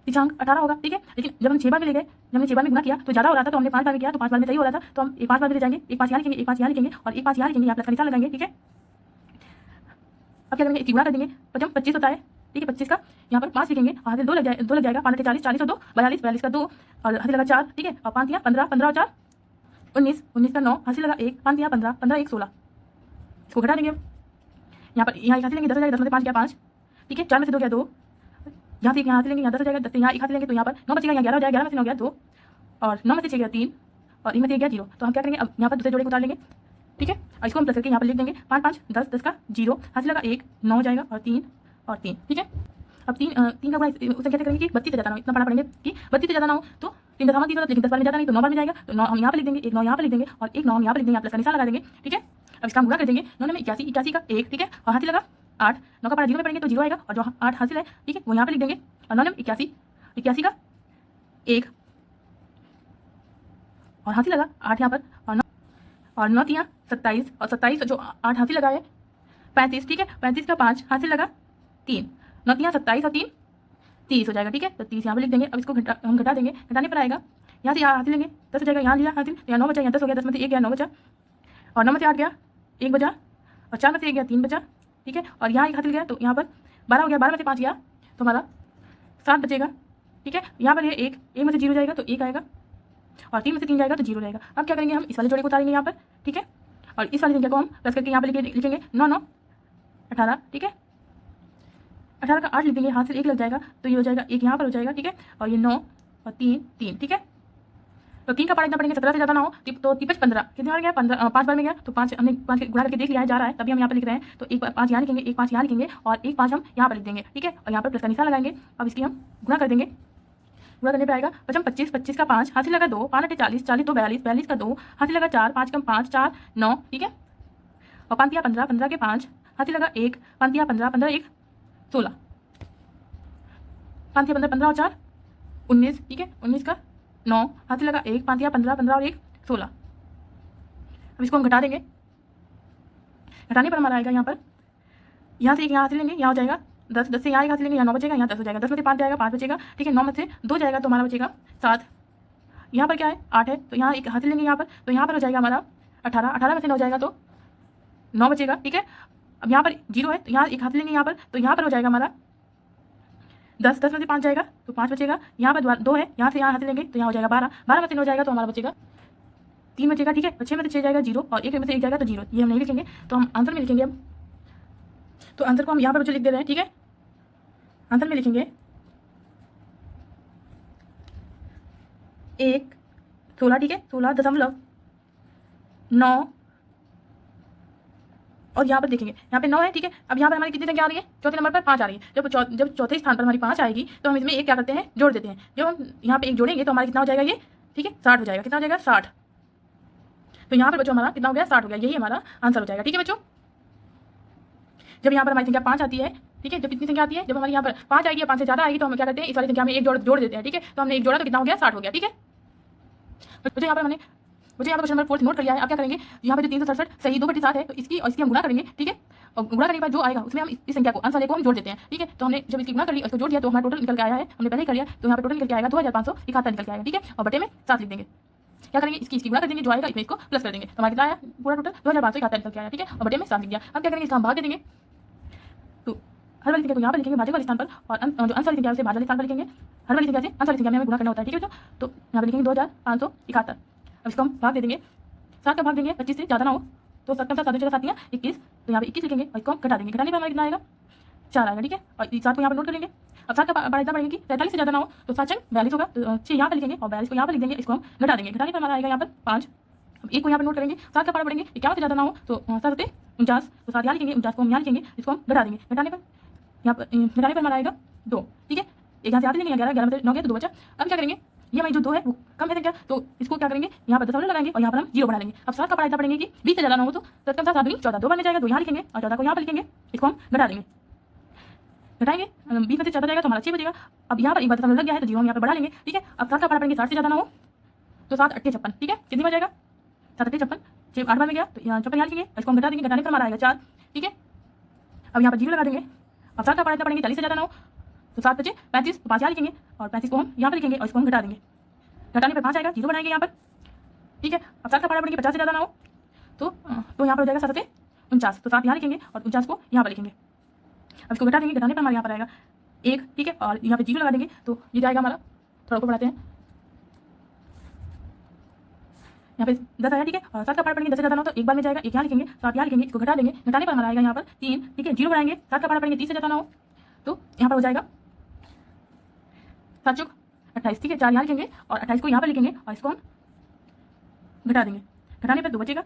पिछांक 18 होगा, ठीक है। लेकिन जब हम 6 बार में ले गए, जब हमने 6 बार में गुणा किया तो ज़्यादा हो रहा था, तो हमने 5 बार में किया तो 5 बार में सही हो रहा था, तो हम एक 5 बार में ले जाएंगे, एक 5 यहाँ लिखेंगे, एक 5 यहाँ लिखेंगे और एक 5 यहाँ लिखेंगे, यहाँ प्लस का निशान लगाएंगे, ठीक है। अब क्या करेंगे, इसकी गुणा कर देंगे, 25 होता है, ठीक है। 25 का यहाँ पर 5 लिखेंगे, हासिल 2 लग जाएगा, 5 40, 40 और 2 42, 42 का 2 और हासिल लगा 4, ठीक है। और 5 यहाँ 15, 15 और 4 19, 19 का 9 हासिल लगा 1, 5 यहाँ 15, 15 1 16, इसको घटा देंगे। यहाँ पर यहाँ एक हाथ लेंगे 10 हो जाएगा, 10 में से 5 गया 5, ठीक है। 4 में से 2 गया 2, यहाँ से एक यहाँ हाथ लेंगे, यहाँ 10 हो जाएगा, 10 से यहाँ एक हाथ लेंगे तो यहाँ पर 9 बचेगा, यहाँ 11 हो जाएगा, 11 में से 9 गया 2, और 9 में से 6 गया 3, और 1 में से 1 गया 0। तो हम क्या करेंगे, अब यहाँ पर दूसरे जोड़े को उतार लेंगे, ठीक है। और इसको हम प्लस करके यहाँ पर लिख देंगे 5 5 10, 10 का 0, हाथ से लगा 1, 9 हो जाएगा, और 3 और 3, ठीक है। अब 3 का गुणा उस संख्या से करेंगे कि 32 से ज़्यादा ना हो, इतना पढ़ना पड़ेंगे कि 32 से ज़्यादा ना हो, तो 3 दशमलव 3 होता है, लेकिन 10 बार में ज़्यादा नहीं, तो 9 बार में जाएगा, तो 9 हम यहाँ पर लिख देंगे, एक 9 यहाँ पर लिख देंगे, और एक 9 हम यहाँ पर लिख देंगे, यहाँ प्लस का निशान लगा देंगे, ठीक है। अब इसका हम गुणा कर देंगे, 9 में 81, 81 का 1, ठीक है, और हाथ से लगा 8, 9 का पढ़ा 0 में पढ़ेंगे तो 0 आएगा, और जो 8 हासिल है, ठीक है, वो यहाँ पर लिख देंगे, और 9 में 81, 81 का 1, और हासिल लगा 8 यहाँ पर, और 9 यहाँ 27, और 27 जो 8 हासिल लगा है 35, ठीक है, 35 का 5 हासिल लगा 3, 9 यहाँ 27 और 3 30 हो जाएगा, ठीक है। तो 30 यहाँ पर लिख देंगे। अब इसको हम घटा देंगे, घटाने पर आएगा यहाँ से यहाँ हासिल लेंगे 10 हो जाएगा, यहाँ लिया हासिल, यहाँ 9 बचा, यहाँ 10 हो गया, 10 में से 1 गया 9 बचा, और 9 में से 8 गया 1 बचा, और 4 में से 1 गया 3 बचा, ठीक है। और यहाँ एक हासिल गया तो यहाँ पर 12 हो गया, 12 में से 5 गया तो हमारा 7 बचेगा, ठीक है। यहाँ पर ये 1 में से 0 जाएगा तो 1 आएगा, और 3 में से 3 जाएगा तो 0 रहेगा। अब क्या करेंगे, हम इस वाले जोड़े को उतारेंगे यहाँ पर, ठीक है, और इस वाली संख्या को हम प्लस करके यहाँ पर लिखेंगे 9 9 18, ठीक है। 18 का 8 लिख देंगे, हाथ से 1 लग जाएगा तो ये हो जाएगा 1 यहाँ पर हो जाएगा, ठीक है, और ये 9 और 3 3, ठीक है। तो 3 का पढ़ा इतना पढ़ेंगे 17 से ज़्यादा ना हो, तो 3 15 कितने बार गया 15, 5 बार में गया, तो 5 हमने 5 गुणा करके देख लिया है, जा रहा है, तभी हम यहाँ पर लिख रहे हैं। तो एक 5 यहाँ लिखेंगे, एक 5 यहाँ लिखेंगे, और एक 5 हम यहाँ पर लिख देंगे, ठीक है, और यहाँ पर प्लस का निशान लगाएंगे। अब इसकी हम गुणा कर देंगे, गुणा करने पर आएगा 5 25, 25 का 5 हाथ से लगा 2, 5 40, 40 2 42, 42 का 2 हाथ से लगा 4, 5 कम 5 4 9, ठीक है, और 5 15, 15 के 5 हाथ से लगा 1, 5 15, 15 1 16, 5 15 15 और 4 19, ठीक है, 19 का 9 हाथ से लगा 1, 5 15 15 और 1 16। अब इसको हम घटा देंगे, घटाने पर हमारा आएगा यहाँ पर, यहाँ से एक यहाँ हाथ लेंगे, यहाँ हो जाएगा 10, 10 से यहाँ एक हाथ लेंगे, यहाँ 9 बचेगा, यहाँ 10 हो जाएगा, 10 में से 5 जाएगा 5 बचेगा, ठीक है। 9 में से 2 जाएगा तो हमारा बचेगा 7, यहाँ पर क्या है 8 है, तो यहाँ एक हाथ लेंगे यहाँ पर, तो यहाँ पर हो जाएगा हमारा 18, 18 में से 9 जाएगा तो 9 बचेगा, ठीक है। अब यहाँ पर 0 है तो यहाँ एक हाथ लेंगे यहाँ पर, तो यहाँ पर हो जाएगा हमारा 10, 10 में से 5 जाएगा तो 5 बचेगा, यहाँ पर 2 है, यहाँ से यहाँ हाथ लेंगे तो यहाँ हो जाएगा 12, 12 में से 9 जाएगा तो हमारा बचेगा 3 बचेगा, ठीक है। 6 में से 6 जाएगा 0, और 1 में से 1 जाएगा तो 0, ये हम नहीं लिखेंगे, तो हम आंसर में लिखेंगे। अब तो आंसर को हम यहाँ पर बच्चों लिख दे रहे हैं, ठीक है। आंसर में लिखेंगे 1 16, ठीक है, 16.9, और यहाँ पर देखेंगे यहाँ पे 9 है, ठीक है। अब यहाँ पर हमारी कितनी संख्या आ रही है, चौथे नंबर पर 5 आ रही है। जब चौथे स्थान पर हमारी 5 आएगी तो हम इसमें एक क्या करते हैं, जोड़ देते हैं। जब हम यहाँ पे एक जोड़ेंगे तो हमारा कितना हो जाएगा ये, ठीक है, 60 हो जाएगा। कितना हो जाएगा 60, तो यहाँ पर बच्चों हमारा कितना हो गया 60 हो गया, यही हमारा आंसर हो जाएगा, ठीक है बच्चों। जब यहाँ पर हमारी संख्या 5 आती है, ठीक है, जब कितनी संख्या आती है, जब हमारी यहाँ पर 5 आएगी या 5 से ज़्यादा आएगी तो हम क्या करते हैं, इस वाली संख्या में एक जोड़ देते हैं, ठीक है। तो हमने एक जोड़ा तो कितना हो गया 60 हो गया, ठीक है। मुझे यहाँ पर हमने क्वेश्चन नंबर 4 नोट कर लिया है। अब क्या करेंगे, यहाँ पे जो 367 सही 2/7 है, तो इसकी और इसकी हम गुणा करेंगे, ठीक है। और गुणा करने के बाद जो आएगा उसमें हम इस संख्या को अंश वाले को हम जोड़ देते हैं, ठीक है। तो हमने जब इसकी गुणा कर ली, इसको जोड़ दिया तो हमारा टोटल निकल के आया है, हमने पहले ही कर लिया, तो यहाँ पर टोटल निकल के आएगा 2571 निकल के आएगा, ठीक है। और बटे में 7 लिख देंगे। क्या करेंगे, इसकी गुणा कर देंगे, जो आएगा इसमें इसको प्लस कर देंगे, तो हमारा कितना आया पूरा टोटल 2571 निकल के आया, ठीक है। और बटे में 7 लिख दिया। अब क्या करेंगे, इसका हम भाग दे देंगे, तो हर वाली संख्या को यहाँ पर लिखेंगे भाजक वाले स्थान पर, और जो अंश वाली संख्या से भाजक वाले स्थान पर लिखेंगे। हर वाली संख्या से अंश वाली संख्या में हमें गुणा करना होता है, ठीक है बच्चों। तो यहाँ पर लिखेंगे 2571। अब इसको हम भाग दे देंगे, 7 का भाग देंगे 25 से ज़्यादा ना हो, तो 7 का 7 7 21, तो यहाँ पे 21 लिखेंगे और इसको हम घटा देंगे। घटाने पर हमारा कितना आएगा 4 आएगा, ठीक है। और 7 को यहाँ पर नोट कर लेंगे। अब 7 का पढ़ा इतना पढ़ेंगे कि 43 से ज़्यादा ना हो, तो 7 चंग 42 होगा, तो 6 यहाँ पर लिखेंगे और 42 को यहाँ पर लिख देंगे, इसको हम घटा देंगे। घटाने पर हमारा आएगा यहाँ पर 5। अब 1 को यहाँ पर नोट करेंगे, 7 का पढ़ा पढ़ेंगे 51 से ज़्यादा ना हो, तो 7 होते 49, तो 7 यहाँ लिखेंगे, 49 को हम यहाँ लिखेंगे, इसको हम घटा देंगे। घटाने पर यहाँ पर हमारा आएगा 2, ठीक है। एक यहाँ से आते लेंगे 11, 11 में 9 गया तो 2 बचा। अब क्या करेंगे, ये हमारी जो 2 है वो कम है संख्या, तो इसको क्या करेंगे, यहाँ पर दशमलव लगाएंगे और यहाँ पर हम 0 बना लेंगे। अब 7 का पढ़ा इतना पढ़ेंगे कि 20 से ज़्यादा ना हो, तो 7 का 7 14, 2 बार में जाएगा, 2 यहाँ लिखेंगे और 14 को यहाँ पर लिखेंगे, इसको हम घटा देंगे। घटाएंगे 20 में से 14 जाएगा तो हमारा 6 बचेगा। अब यहाँ पर एक बार दशमलव लग गया है तो 0 हम यहाँ पर बढ़ा लेंगे, ठीक है। अब 7 का पढ़ा पढ़ेंगे 60 से ज़्यादा ना हो, तो 7 8 56, ठीक है। कितनी बार जाएगा 7 8 56, 6 8 बार में गया तो यहाँ 56 यहाँ लिखेंगे, इसको हम घटा देंगे। घटाने पर हमारा आएगा 4, ठीक है। अब यहाँ पर 0 लगा देंगे। अब 7 का पढ़ा इतना पढ़ेंगे 40 से ज़्यादा ना हो, तो 7 बचे 35, तो 5 यहाँ लिखेंगे और 35 को हम यहाँ पर लिखेंगे और इसको हम घटा देंगे। घटाने पर 5 आएगा, 0 बनाएंगे यहाँ पर, ठीक है। अब 7 का पढ़ा पढ़ेंगे 50 से ज़्यादा ना हो, तो यहाँ पर हो जाएगा 7 से 49, तो 7 यहाँ लिखेंगे और 49 को यहाँ पर लिखेंगे। अब इसको घटा देंगे। घटाने पर हमारे यहाँ पर आएगा 1, ठीक है, और यहाँ पे 0 लगा देंगे, तो ये जाएगा हमारा, थोड़ा ऊपर बढ़ाते हैं, यहाँ पे 10 आया, ठीक है। और 7 का पार्ट पढ़ेंगे 10 से ज़्यादा ना हो तो एक बार में जाएगा, एक यहाँ लिखेंगे, 7 यहाँ लिखेंगे, इसको घटा देंगे, घटाने पर हमारा आएगा यहाँ पर 3, ठीक है। 0 बनाएंगे, 7 का पार्ट पढ़ेंगे 30 से ज़्यादा ना हो तो यहाँ पर हो जाएगा 7 चौक 28, ठीक है। 4 यहाँ लिखेंगे और 28 को यहाँ पर लिखेंगे और इसको हम घटा देंगे, घटाने पर 2 बचेगा,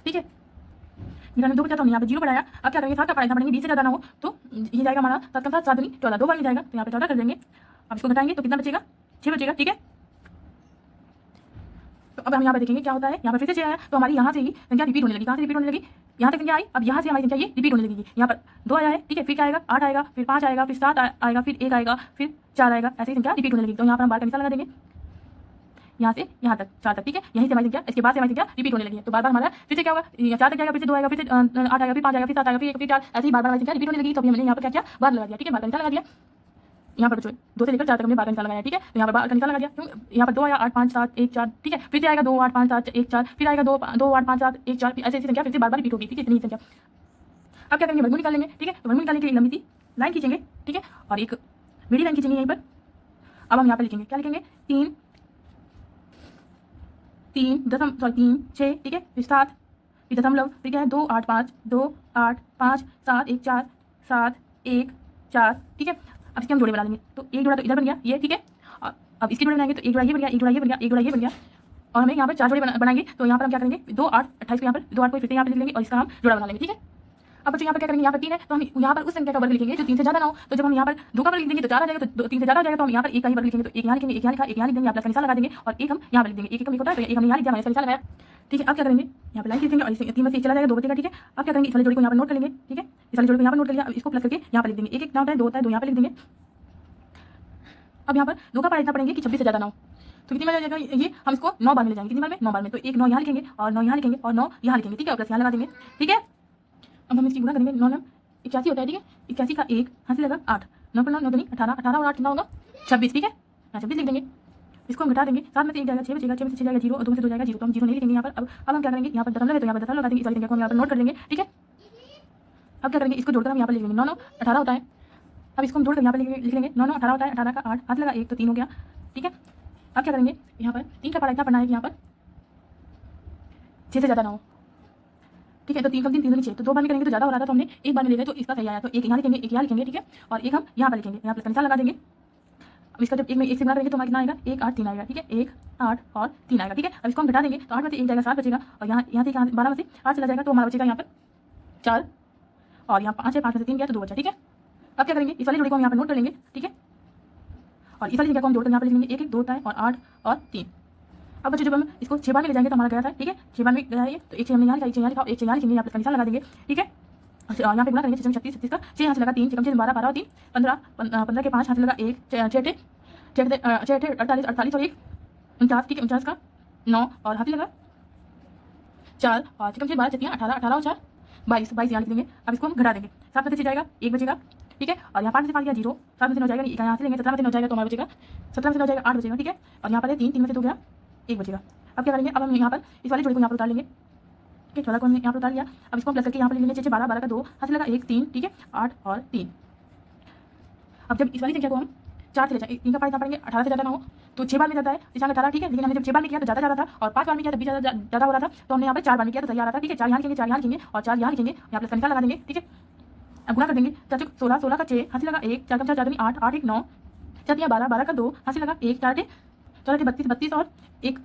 ठीक है। घटाने में 2 बचा तो हमने यहाँ पे 0 बढ़ाया। अब क्या करेंगे, 7 का पार्ट पढ़ेंगे 20 से ज़्यादा ना हो तो ये जाएगा हमारा 7 का 7, 7 दूनी 14, 2 बार में जाएगा तो यहाँ पे 14 कर देंगे। अब इसको घटाएंगे तो कितना बचेगा, 6 बचेगा, ठीक है। तो अब हम यहाँ पे देखेंगे क्या होता है, यहाँ पर फिर से 6 आया तो हमारी यहाँ से ही संख्या रिपीट होने लगी। कहाँ से रिपीट होने लगी, यहाँ तक संख्या आई, अब यहाँ से हमारी संख्या ये रिपीट होने लगेगी। यहाँ पर 2 आया है, ठीक है। फिर क्या आएगा, 8 आएगा, फिर 5 आएगा, फिर 7 आएगा, फिर 1 आएगा, फिर 4 आएगा, ऐसे ही संख्या रिपीट होने लगी। तो यहाँ पर हम बार का निशान लगा देंगे, यहाँ से यहाँ तक 4 तक, ठीक है। यहीं से हमारी संख्या, इसके बाद से हमारी संख्या रिपीट होने लगी है। तो बार बार हमारा फिर से क्या होगा, 4 तक जाएगा, फिर से 2 आएगा, फिर से 8 आएगा, फिर 5 आएगा, फिर 7 आएगा, फिर 1, फिर 4, ऐसे ही बार बार हमारी संख्या रिपीट होने लगी। तो अभी हमने यहाँ पर क्या किया, बार लगा दिया, ठीक है। बार का निशान लगा दिया यहाँ पर, बच्चों 2 से लेकर 4 तक हमने बार का निशान लगाया, ठीक है। तो यहाँ पर बार का निशान लगा दिया, क्यों, यहाँ पर 2 आया, 8 5 7 1 4, ठीक है। फिर से आएगा 2 8 5 7 1 4, फिर आएगा 2 8 5 7 1 4, ऐसे ऐसी संख्या फिर से बार बार रिपीट होगी, ठीक है। इतनी संख्या। अब क्या करेंगे, वर्गमूल निकाल लेंगे, ठीक है। तो वर्गमूल निकालने के लिए लंबी सी लाइन खींचेंगे, ठीक है, और एक बड़ी लाइन खींचेंगे यहीं पर। अब हम यहाँ पर लिखेंगे, क्या लिखेंगे, 3 3 6, ठीक है। फिर 7, फिर दशमलव, फिर क्या है 2 8 5 2 8 5 7 1 4 7 1 4, ठीक है। अब इसके हम जोड़े बना लेंगे, तो एक जोड़ा तो इधर बन गया ये, ठीक है। और अब इसके जोड़े बनाएंगे तो एक जोड़ा ये बन गया, एक जोड़ा ये बन गया, एक जोड़ा ये बन गया, और हमें यहाँ पर 4 जोड़े बनाएंगे। तो यहाँ पर हम क्या करेंगे, 2 8 28 को यहाँ पर 2 8 को फिर से यहाँ पर लिख लेंगे और इसका हम जोड़ा बना लेंगे, ठीक है। अब बच्चों यहाँ पर क्या करेंगे, यहाँ पर 3 है तो हम यहाँ पर उस संख्या का वर्ग लिखेंगे जो 3 से ज़्यादा ना हो। तो जब हम यहाँ पर 2 का वर्ग लिख देंगे तो 4 आ जाएगा, तो 3 से ज़्यादा हो जाएगा तो हम यहाँ पर 1 का ही वर्ग लिखेंगे। तो 1 यहाँ लिखेंगे, 1 यहाँ लिखा, 1 यहाँ लिख देंगे, प्लस का निशान लगा देंगे और 1 हम यहाँ पर लिख देंगे। 1 1 होता है तो 1 हमने यहाँ लिख दिया, माइनस का निशान लगाया, ठीक है। अब क्या करेंगे, यहाँ पर लाइन खींचेंगे और इसे 3 में से 1 चला जाएगा, 2 बचेगा, ठीक है। अब क्या करेंगे, इस वाले जोड़ी को यहाँ पर नोट कर लेंगे, ठीक है। इस वाले जोड़ी को यहाँ पर नोट कर लिया, अब इसको प्लस करके यहाँ पर लिख देंगे। 1 1 कितना होता है, 2 होता है, 2 यहाँ पर लिख देंगे। अब यहाँ पर 2 का पार्ट इतना पढ़ेंगे कि 26 से ज़्यादा ना हो तो कितनी बार जाएगा ये, हम इसको 9 बार में ले जाएंगे। कितनी बार में, 9 बार में। तो 1 9 यहाँ लिखेंगे और 9 यहाँ लिखेंगे और 9 यहाँ लिखेंगे, ठीक है, और प्लस यहाँ लगा देंगे, ठीक है। अब हम इसकी गुणा करेंगे, 9 9 81 होता है, ठीक है। 81 का 1 हाथ से लगा 8, 9 पर 9 9 दूनी 18, 18 और 8 कितना होगा 26, ठीक है। यहाँ 26 लिख देंगे, इसको हम घटा देंगे, 7 में से 1 जाएगा 6 बचेगा, 6 में से 6 जाएगा 0 और 2 में से 2 जाएगा 0, तो हम 0 नहीं लिखेंगे यहाँ पर। अब हम क्या करेंगे, यहाँ पर दशमलव है तो यहाँ पर दशमलव लगा देंगे, इस वाली संख्या को हम यहाँ पर नोट कर लेंगे, ठीक है। अब क्या करेंगे, इसको जोड़कर हम यहाँ पर लिख लेंगे, 9 9 18 होता है। अब इसको हम जोड़कर यहाँ पर लिख लेंगे, 9 9 18 होता है, 18 का 8 हाथ लगा 1 तो 3 हो गया, ठीक है। अब क्या करेंगे, यहाँ पर 3 का पारा इतना पढ़ना है कि यहाँ पर 6 से ज़्यादा ना हो, ठीक है। तो 3 कम 3 3 दूनी 6, तो 2 बार में करेंगे तो ज़्यादा हो रहा था तो हमने एक बार में ले गए तो इसका सही आया। तो 1 यहाँ लिखेंगे, 1 यहाँ लिखेंगे, ठीक है, और 1 हम यहाँ पर लिखेंगे, यहाँ प्लस का निशान लगा देंगे। अब इसका जब 1 में 1 से गुणा करेंगे तो हमारा कितना आएगा, 1 8 3 आएगा, ठीक है। 1 8 और 3 आएगा, ठीक है। अब इसको हम घटा देंगे तो 8 में से 1 जाएगा 7 बचेगा और यहाँ से 12 में से 8 चला जाएगा तो हमारा बचेगा यहाँ पर 4 और यहाँ 5 है, 5 में से 3 गया तो 2 बचा, ठीक है। अब क्या करेंगे, इस वाली जोड़ी को हम यहाँ पर नोट कर लेंगे, ठीक है, और इस वाली संख्या को हम जोड़कर यहाँ पर लिख लेंगे, 1 1 2 होता है और 8 और 3। अब बच्चों जब हम इसको 6 बार में ले जाएंगे तो हमारा गया था, ठीक है, 6 बार में गया है ये, तो 1 6 हमने यहाँ लिखा, 1 6 यहाँ लिखा, 1 6 यहाँ लिखेंगे, यहाँ पर निशान लगा देंगे, ठीक है। और यहाँ पे गुणा करेंगे 36 36 का 6 यहाँ से लगा 3 6 12 12 और 3 15 15 के 5 हाथ से लगा 1 6 48 48 और 1 49, ठीक है, 49 का 9 और हाथ लगा 4 और 6 12 18 18 और 4 22 22 यहाँ लिख देंगे। अब इसको हम घटा देंगे, 7 में से जाएगा 1 बचेगा, ठीक है, और यहाँ 5 में से 5 गया 0, 7 में से 9 जाएगा, यहाँ से लेंगे 17 में से 9 जाएगा तो हमारा बचेगा 17 में से 9 जाएगा 8 बचेगा, ठीक है, और यहाँ पर है 3 3 में से 2 गया 1 बचेगा। अब क्या करेंगे, अब हम यहाँ पर इस वाले जोड़ी को यहाँ पर उतार लेंगे, ठीक है, 14 को हमने यहाँ पर उतार लिया। अब इसको प्लस करके यहाँ पर लेंगे 6 12 12 का 2 हाथ से लगा 1 3, ठीक है, 8 और 3। अब जब इस वाली संख्या को हम 4 से ले जाए, 3 का पारा इतना पढ़ेंगे 18 से ज़्यादा ना हो तो 6 बार में जाता है, निशान 18, ठीक है। लेकिन हमने जब 6 बार में किया तो ज़्यादा ज़्यादा था और 5 बार में किया तो 20 ज़्यादा हो रहा था, तो हमने यहाँ पर 4 बार में किया तो सही आ रहा था, ठीक है। 4 यहाँ लिखेंगे, 4 यहाँ लिखेंगे और 4 यहाँ लिखेंगे, यहाँ प्लस का निशान लगा देंगे, ठीक है। अब गुणा कर देंगे, 4 16 16 का 6 हाथ से लगा 1 4 4 4 8 8 1 9 4 12 12 का 2 हाथ से लगा 1 4 32 32 और 1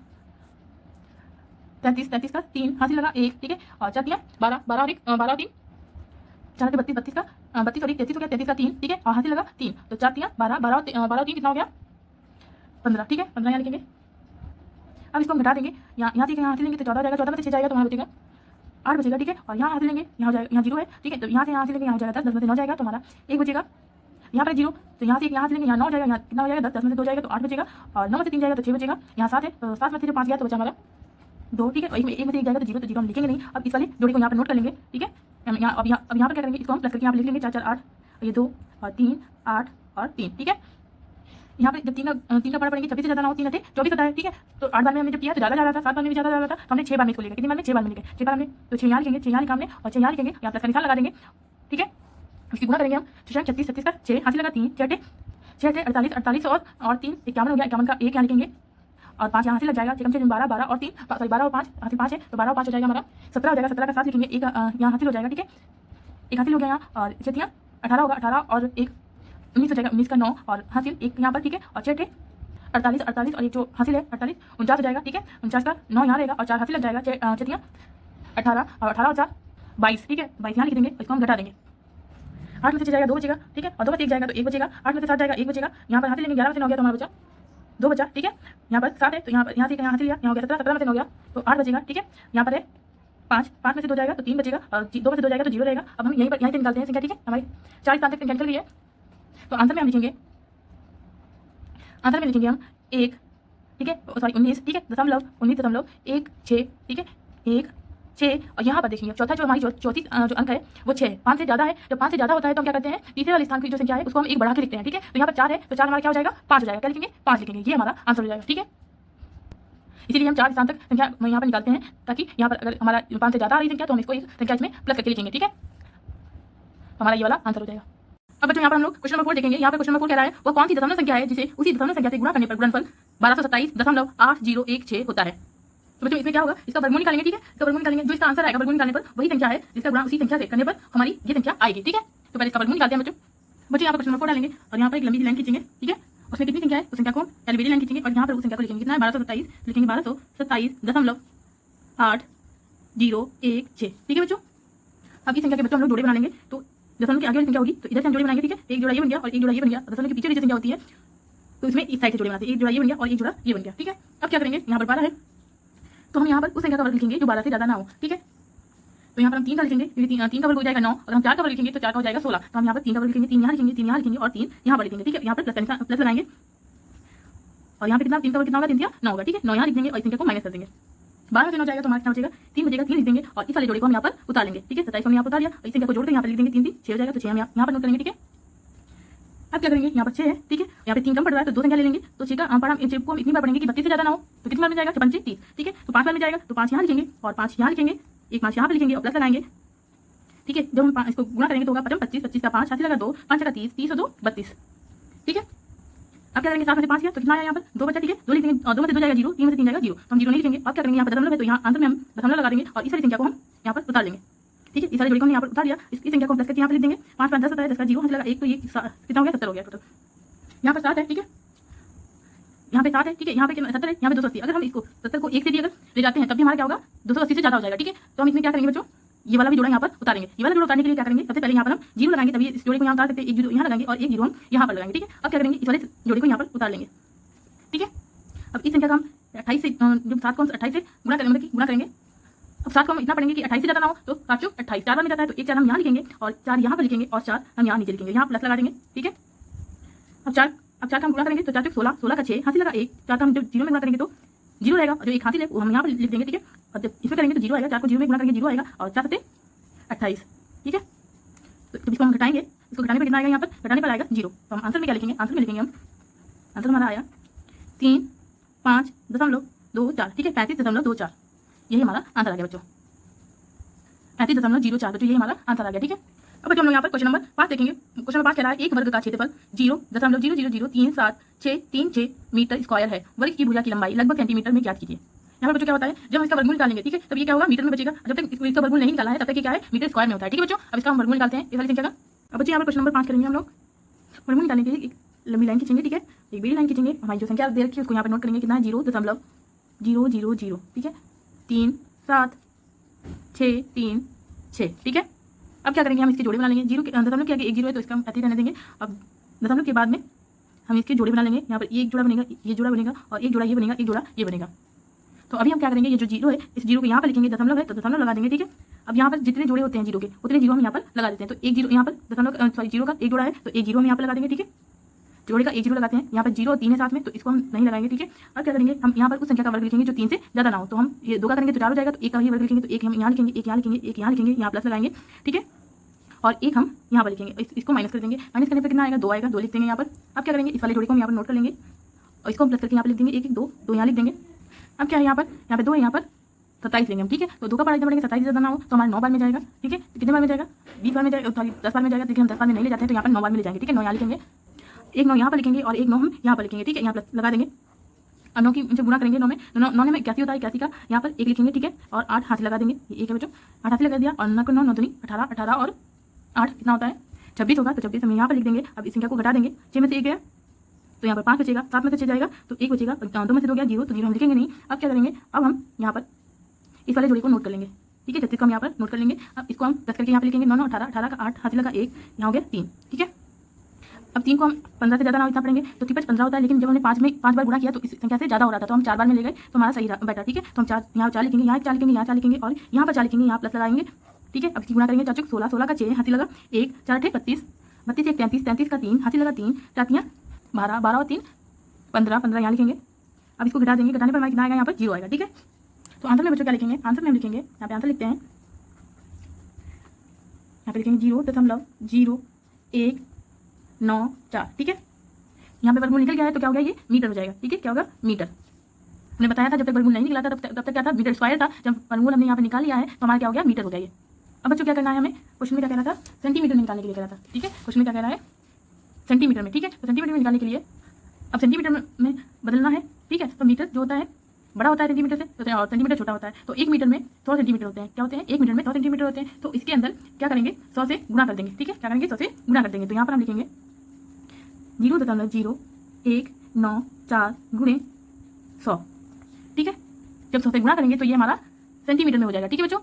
33 33 का 3 हाथ से लगा 1, ठीक है, और 4 12 12 और 1 12 और 3 4 32 32 का 32 और 1 33 हो गया, 33 का 3, ठीक है, और हाथ से लगा 3 तो 4 12 12 और 3 कितना हो गया 15, ठीक है, 15 यहाँ लिखेंगे। अब इसको हम घटा देंगे, यहाँ से यहाँ से लेंगे तो 14 हो जाएगा, 14 में से 6 जाएगा तो हमारा बचेगा 8 बचेगा, ठीक है, और यहाँ हाथ लेंगे, यहाँ हो जाएगा, यहाँ 0 है, ठीक है, तो यहाँ से लेंगे यहाँ हो जाएगा 10 10 में से 9 जाएगा तो हमारा 1 बचेगा। यहाँ पर 0 तो यहाँ से लेंगे यहाँ 9 जाएगा, यहाँ कितना हो जाएगा 10 10 में से 2 जाएगा तो 8 बचेगा और 9 में से 3 जाएगा तो 6 बचेगा। यहाँ 7 है तो 7 में से 5 गया तो बचा हमारा 2, ठीक है, और एक में से 1 जाएगा तो 0 तो 0 हम लिखेंगे नहीं। अब इस वाली जोड़ी को यहाँ पर नोट कर लेंगे, ठीक है। अब यहाँ पर क्या करेंगे, इसको हम प्लस करके यहाँ पर लिख लेंगे 4 4 8 ये 2 और 3 8 और 3, ठीक है। यहाँ पे जब 3 का पारा पढ़ेंगे 26 से ज़्यादा ना हो, 3 थे 24 होता है, ठीक है। तो 8 बार में हमने जब किया तो ज़्यादा जा रहा था, 7 बार में भी ज़्यादा जा रहा था, तो हमने 6 बार में इसको लेंगे, कितनी बार में 6 बार में लेंगे, 6 बार में तो 6 यहाँ लिखेंगे, 6 यहाँ लिखा हमने और 6 यहाँ लिखेंगे, यहाँ प्लस का निशान लगा देंगे, ठीक है। उसकी गुणा करेंगे हम 36 36 का 6 हाथ से लगा 3 6 6 48 48 और 3 51 हो गया, 51 का 1 यहाँ लिखेंगे और 5 यहाँ हासिल लग जाएगा, ठीक है। 12 12 और 3 सॉरी 12 और 5 हासिल 5 है, तो 12 और 5 हो जाएगा हमारा 17 हो जाएगा। 17 का 7 लिखेंगे, एक यहाँ हासिल हो जाएगा, ठीक है। एक हासिल हो गया यहाँ, और 6 18 होगा, 18 और एक 19 हो जाएगा। 19 का 9 और हासिल एक यहाँ पर, ठीक है। और 6 48 48 और एक जो हासिल है 48 49 हो जाएगा, ठीक है। 49 का 9 यहाँ रहेगा और 4 हासिल लग जाएगा। 6 18 और 18 और 4 22, ठीक है। 22 यहाँ लिख देंगे, इसको हम घटा देंगे। 8 में से 6 जाएगा 2 बचेगा, ठीक है। और 2 में से 1 जाएगा तो 1 बचेगा। 8 में से 7 जाएगा 1 बचेगा। यहाँ पर हासिल लेंगे, 11 में से 9 गया तो हमारा बचा 2 बचा, ठीक है। यहाँ पर 7 है तो यहाँ पर यहाँ से यहाँ हासिल लिया, यहाँ हो गया 17, 17 में से 9 गया तो 8 बचेगा, ठीक है। यहाँ पर है 5 में से 2 जाएगा तो 3 बचेगा और 2 में से 2 जाएगा तो 0 रहेगा। अब हम यहीं से निकालते हैं संख्या, ठीक है। हमारी 4 स्थान तक संख्या निकल गई है, तो आंसर में हम लिखेंगे, आंसर में लिखेंगे हम 1, ठीक है, सॉरी 19, ठीक है, 19.16, ठीक है, 1 6। और यहाँ पर देखेंगे चौथा जो हमारी चौथी जो अंक है वो 6 5 से ज़्यादा है। जब 5 से ज़्यादा होता है तो हम क्या करते हैं, तीसरे वाले स्थान की जो संख्या है उसको हम 1 बढ़ा के लिखते हैं, ठीक है। तो यहाँ पर 4 है तो 4 हमारा क्या हो जाएगा, 5 हो जाएगा। क्या लिखेंगे, 5 लिखेंगे, ये हमारा आंसर हो जाएगा, ठीक है। इसीलिए हम 4 स्थान तक संख्या यहाँ पर निकालते हैं, ताकि यहाँ पर अगर हमारा 5 से ज़्यादा आ रही संख्या तो हम इसको एक संख्या इसमें प्लस करके लिखेंगे, ठीक है। हमारा ये वाला आंसर हो जाएगा। अब बच्चों यहाँ पर हम लोग क्वेश्चन नंबर 4 देखेंगे। यहाँ पर क्वेश्चन नंबर 4 कह रहा है वो कौन सी दशमलव संख्या है जिसे उसी दशमलव संख्या से गुणा करने पर गुणनफल 1227.8016 होता है। तो बच्चों इसमें क्या होगा, इसका वर्गमूल निकालेंगे, ठीक है। इसका वर्गमूल निकालेंगे, जो इसका आंसर आएगा वर्गमूल निकालने पर वही संख्या है जिसका गुणा उसी संख्या से करने पर हमारी ये संख्या आएगी, ठीक है। तो पहले इसका वर्गमूल निकालते हैं बच्चों। यहाँ पर क्वेश्चन नंबर 4 डालेंगे और यहाँ पर एक लंबी लाइन खींचेंगे, ठीक है। उसमें कितनी संख्या है उस संख्या को एलिवेटेड लाइन खींचेंगे और यहाँ पर उस संख्या को लिखेंगे, कितना है 1227, लिखेंगे 1227.8016, ठीक है बच्चों। अब इस संख्या के बच्चों हम लोग जोड़े बना लेंगे, तो दशमलव के आगे वाली संख्या होगी तो इधर से हम जोड़े बनाएंगे, ठीक है। एक जोड़ा ये बन गया और एक जोड़ा ये बन गया। दशमलव के पीछे जो संख्या होती है तो इसमें इस साइड से जोड़े बनाते हैं, एक जोड़ा ये बन गया और एक जोड़ा ये बन गया, ठीक है। अब क्या करेंगे, यहाँ पर 12 है तो हम यहाँ पर उस संख्या का वर्ग लिखेंगे जो 12 से ज़्यादा ना हो, ठीक है। तो यहाँ पर हम 3 का लिखेंगे, क्योंकि 3 का वर्ग हो जाएगा 9, और हम 4 का वर्ग लिखेंगे तो 4 का हो जाएगा 16। तो हम यहाँ पर 3 का वर्ग लिखेंगे, 3 यहाँ लिखेंगे, 3 यहाँ लिखेंगे और 3 यहाँ पर लिखेंगे, ठीक है। यहाँ पर प्लस लगाएंगे और यहाँ पे कितना 3 का वर्ग कितना होगा, 3 दिया 9 होगा, ठीक है। 9 यहाँ लिख देंगे और इस संख्या को माइनस कर देंगे। 12 में से 9 जाएगा तो हमारा कितना बचेगा, 3 बचेगा, 3 लिख देंगे और इस वाले जोड़े को हम यहाँ पर उतार लेंगे, ठीक है। 27 को हम यहाँ पर उतार लिया, इस संख्या को जोड़ के यहाँ पर लिख देंगे 3 3 6 हो जाएगा, तो 6 हम यहाँ पर नोट करेंगे, ठीक है। अब क्या करेंगे, यहाँ पर 6 है, ठीक है। यहाँ पे 3 कम पड़ रहा है तो 2 संख्या ले लेंगे, तो 6 का हम को इतनी बार पढ़ेंगे कि 32 से ज़्यादा ना हो, तो कितनी बार में जाएगा, 5 30, ठीक है। तो 5 बार में जाएगा तो 5 यहाँ लिखेंगे और 5 यहाँ लिखेंगे, एक 5 यहाँ पर लिखेंगे और प्लस लगाएंगे, ठीक है। जब हम इसको गुणा करेंगे तो होगा 25, 25 का 5 हासिल लगा 2, 5 का 30, 30 और 2 32, ठीक है। अब क्या करेंगे, 7 में से 5 किया तो कितना आया यहाँ पर 2 बचा, ठीक है। 2 लिख देंगे और 2 में से 2 जाएगा 0, 3 में से 3 जाएगा 0, तो हम 0 नहीं लिखेंगे। अब क्या करेंगे, यहाँ पर दशमलव है तो यहाँ आंसर में हम दशमलव लगा देंगे और इस वाली संख्या को हम यहाँ पर उतार लेंगे, ठीक है। इस वाले जोड़े को हम यहाँ पर उतार लिया, इस संख्या को प्लस करके यहाँ पर लिख देंगे। 5 5 10 होता है, 10 का 0 हासिल लगा 1, तो ये कितना हो गया 70 हो गया टोटल। यहाँ पर 7 है, ठीक है। यहाँ पे 7 है, ठीक है। यहाँ पे 70 है, यहाँ पे 280। अगर हम इसको 70 को 1 से भी अगर ले जाते हैं तब भी हमारा क्या होगा, 280 से ज़्यादा हो जाएगा, ठीक है। तो हम इसमें क्या करेंगे बच्चों, ये वाला भी जोड़ा यहाँ पर उतारेंगे। ये वाला जोड़ा उतारने के लिए क्या करेंगे, सबसे पहले यहाँ पर हम 0 लगाएंगे, तभी इस जोड़े को यहाँ उतार सकते हैं। एक 0 यहाँ लगाएंगे और एक 0 हम यहाँ पर लगाएंगे, ठीक है। अब क्या करेंगे, इस वाले जोड़े को यहाँ पर उतार लेंगे, ठीक है। अब इस संख्या का हम 28 से जो 7 को हम 28 से गुणा करेंगे, मतलब कि गुणा करेंगे। अब 7 को हम इतना पढ़ेंगे कि 28 से ज़्यादा ना हो, तो 7 चौक 28, 4 बार में जाता है तो एक 4 हम यहाँ लिखेंगे और 4 यहाँ पर लिखेंगे और 4 हम यहाँ नीचे लिखेंगे, यहाँ प्लस लगा देंगे, ठीक है। अब 4 का हम गुणा करेंगे तो 4 चौक 16, 16 का 6 हासिल लगा 1, 4 का हम जब 0 में गुणा करेंगे तो 0 रहेगा, और जो एक हासिल है वो हम यहाँ पर लिख देंगे, ठीक है। और जब इसमें करेंगे तो 0 आएगा, 4 को 0 में गुणा करेंगे 0 आएगा और 4 7 28, ठीक है। तो इसको हम घटाएंगे, इसको घटाने पर कितना आएगा, यहाँ पर घटाने पर आएगा 0। तो हम आंसर में क्या लिखेंगे, आंसर में लिखेंगे हम, आंसर हमारा आया 3.5.24, ठीक है। 35.24, यही हमारा आंसर आ गया बच्चों, 35.04 बच्चों, यही हमारा आंसर आ गया, ठीक है। अब बच्चों हम लोग यहाँ पर क्वेश्चन नंबर 5 देखेंगे। क्वेश्चन नंबर 5 कह रहा है एक वर्ग का क्षेत्रफल 0.000373636 मीटर स्क्वायर है, वर्ग की भुजा की लंबाई लगभग सेंटीमीटर में ज्ञात कीजिए। यहाँ पर बच्चों क्या होता है, जब हम इसका वर्गमूल निकालेंगे, ठीक है, तब ये क्या होगा, मीटर में बचेगा। जब तक इसका वर्गमूल नहीं निकाला है तब तक ये क्या है, मीटर स्क्वायर में होता है, ठीक है बच्चों। अब इसका हम वर्गमूल निकालते हैं इस वाली संख्या का। अब बच्चों यहाँ पर क्वेश्चन नंबर 5 करेंगे हम लोग। वर्गमूल निकालने के लिए एक लंबी लाइन खींचेंगे, ठीक है, एक बड़ी लाइन खींचेंगे। हमारी जो संख्या दे रखी है उसको यहाँ पर नोट करेंगे, कितना है 0.000, ठीक है, 3 7 6 3 6, ठीक है। अब क्या करेंगे, हम इसके जोड़े बना लेंगे। 0 के दशमलव के आगे एक 0 है तो इसका हम ऐसे ही रहने देंगे। अब दशमलव के बाद में हम इसके जोड़े बना लेंगे। यहाँ पर एक जोड़ा बनेगा, ये जोड़ा बनेगा और एक जोड़ा ये बनेगा, एक जोड़ा ये बनेगा। तो अभी हम क्या करेंगे, ये जो 0 है इस 0 को यहाँ पर लिखेंगे, दशमलव है तो दशमलव लगा देंगे, ठीक है। अब यहाँ पर जितने जोड़े होते हैं 0 के उतने 0 हम यहाँ पर लगा देते हैं। तो एक 0 यहाँ पर दशमलव सॉरी 0 का एक जोड़ा है तो एक 0 हम यहाँ पर लगा देंगे, ठीक है। जोड़े का एक 0 लगाते हैं, यहाँ पर 0 और 3 है साथ में तो इसको हम नहीं लगाएंगे, ठीक है। अब क्या करेंगे, हम यहाँ पर उस संख्या का वर्ग लिखेंगे जो 3 से ज़्यादा ना हो। तो हम ये 2 का करेंगे तो 4 हो जाएगा, तो एक का ही वर्ग लिखेंगे तो एक हम यहाँ लिखेंगे, एक यहाँ लिखेंगे, एक यहाँ लिखेंगे, यहाँ प्लस लगाएंगे, ठीक है। और एक हम यहाँ पर लिखेंगे, इसको माइनस कर देंगे। माइनस करने पर कितना आएगा, 2 आएगा, 2 लिख देंगे यहाँ पर। अब क्या करेंगे, इस वाले जोड़े को हम यहाँ पर नोट कर लेंगे और इसको हम प्लस करके यहाँ पर लिख देंगे, 1 1 2 2 यहाँ लिख देंगे। अब क्या है, यहाँ पर 2 है, यहाँ पर 27 लेंगे हम, ठीक है। तो 2 का पढ़ा पड़ेंगे, 27 ज़्यादा ना हो तो हमारे 9 बार में जाएगा, ठीक है। कितने बार में जाएगा, 20 बार में जाएगा, सॉरी 10 बार में जाएगा। देखिए हम 10 बार में नहीं ले जाते हैं तो यहाँ पर 9 बार में ले जाएंगे, ठीक है। 9 यहाँ लिखेंगे, एक 9 यहाँ पर लिखेंगे और एक 9 हम यहाँ पर लिखेंगे, ठीक है। यहाँ प्लस लगा देंगे। अब 9 की जब गुणा करेंगे 9 में, 9 में 81 होता है, 81 का यहाँ पर 1 लिखेंगे, ठीक है, और 8 हाथ लगा देंगे, ये 1 है बच्चों, 8 हाथ लगा दिया, और 9 को 9 9 दूनी 18, 18 और 8 कितना होता है 26 होगा, तो 26 हम यहाँ पर लिख देंगे। अब इस संख्या को घटा देंगे, 6 में से 1 गया तो यहाँ पर 5 बचेगा, 7 में से 6 जाएगा तो 1 बचेगा, 2 में से 2 गया 0, तो 0 हम लिखेंगे नहीं। अब क्या करेंगे, अब हम यहाँ पर इस वाले जोड़ी को नोट कर लेंगे, ठीक है, 36 को हम यहाँ पर नोट कर लेंगे। अब इसको हम प्लस करके यहाँ पर लिखेंगे 9 9 18, 18 का 8 हाथ लगा 1, यहाँ हो गया 3, ठीक है। अब 3 को हम 15 से ज़्यादा ना इतना पढ़ेंगे तो 3 15 होता है, लेकिन जब हमने 5 बार गुणा किया तो इस संख्या से ज़्यादा हो रहा था, तो हम 4 बार में ले गए तो हमारा सही बैठा, ठीक है। तो हम 4 यहाँ 4 लिखेंगे, यहाँ 4 लिखेंगे, यहाँ 4 लिखेंगे और यहाँ पर 4 लिखेंगे, यहाँ प्लस लगाएंगे, ठीक है। अब इसकी गुणा करेंगे, 4 16, 16 का 6 हाथी लगा 1, 4 8 32, 32 1 33, 33 का 3 हाथी लगा 3, 4 12, 12 और 3 15, 15 यहाँ लिखेंगे। अब इसको घटा देंगे, घटाने पर हमारा कितना आएगा, यहाँ पर 0 आएगा, ठीक है। तो आंसर में बच्चों क्या लिखेंगे, आंसर में हम लिखेंगे, यहाँ पे आंसर लिखते हैं, यहाँ पे लिखेंगे 0.0194, ठीक है। यहाँ पे वर्गमूल निकल गया है तो क्या हो गया, ये मीटर हो जाएगा, ठीक है। क्या होगा, मीटर। हमने बताया था जब तक वर्गमूल नहीं निकला था तब तक क्या था, मीटर स्क्वायर था। जब वर्गमूल हमने यहाँ पे निकाल लिया है तो हमारा क्या हो गया, मीटर हो गया ये। अब बच्चों क्या करना है, हमें क्वेश्चन में क्या कह रहा था, सेंटीमीटर में निकालने के लिए कह रहा था, ठीक है। क्वेश्चन में क्या कह रहा है, सेंटीमीटर में, ठीक है। तो सेंटीमीटर में निकालने के लिए अब सेंटीमीटर में बदलना है, ठीक है। तो मीटर जो होता है बड़ा होता है सेंटीमीटर से, तो और सेंटीमीटर छोटा होता है, तो 1 मीटर में 100 सेंटीमीटर होते हैं। क्या होते हैं, 1 मीटर में 100 सेंटीमीटर होते हैं। तो इसके अंदर क्या करेंगे, 100 से गुणा कर देंगे, ठीक है। क्या करेंगे, 100 से गुणा कर देंगे। तो यहाँ पर हम लिखेंगे 0.0194 गुणे 100, ठीक है। जब 100 से गुणा करेंगे तो ये हमारा सेंटीमीटर में हो जाएगा, ठीक है बच्चों।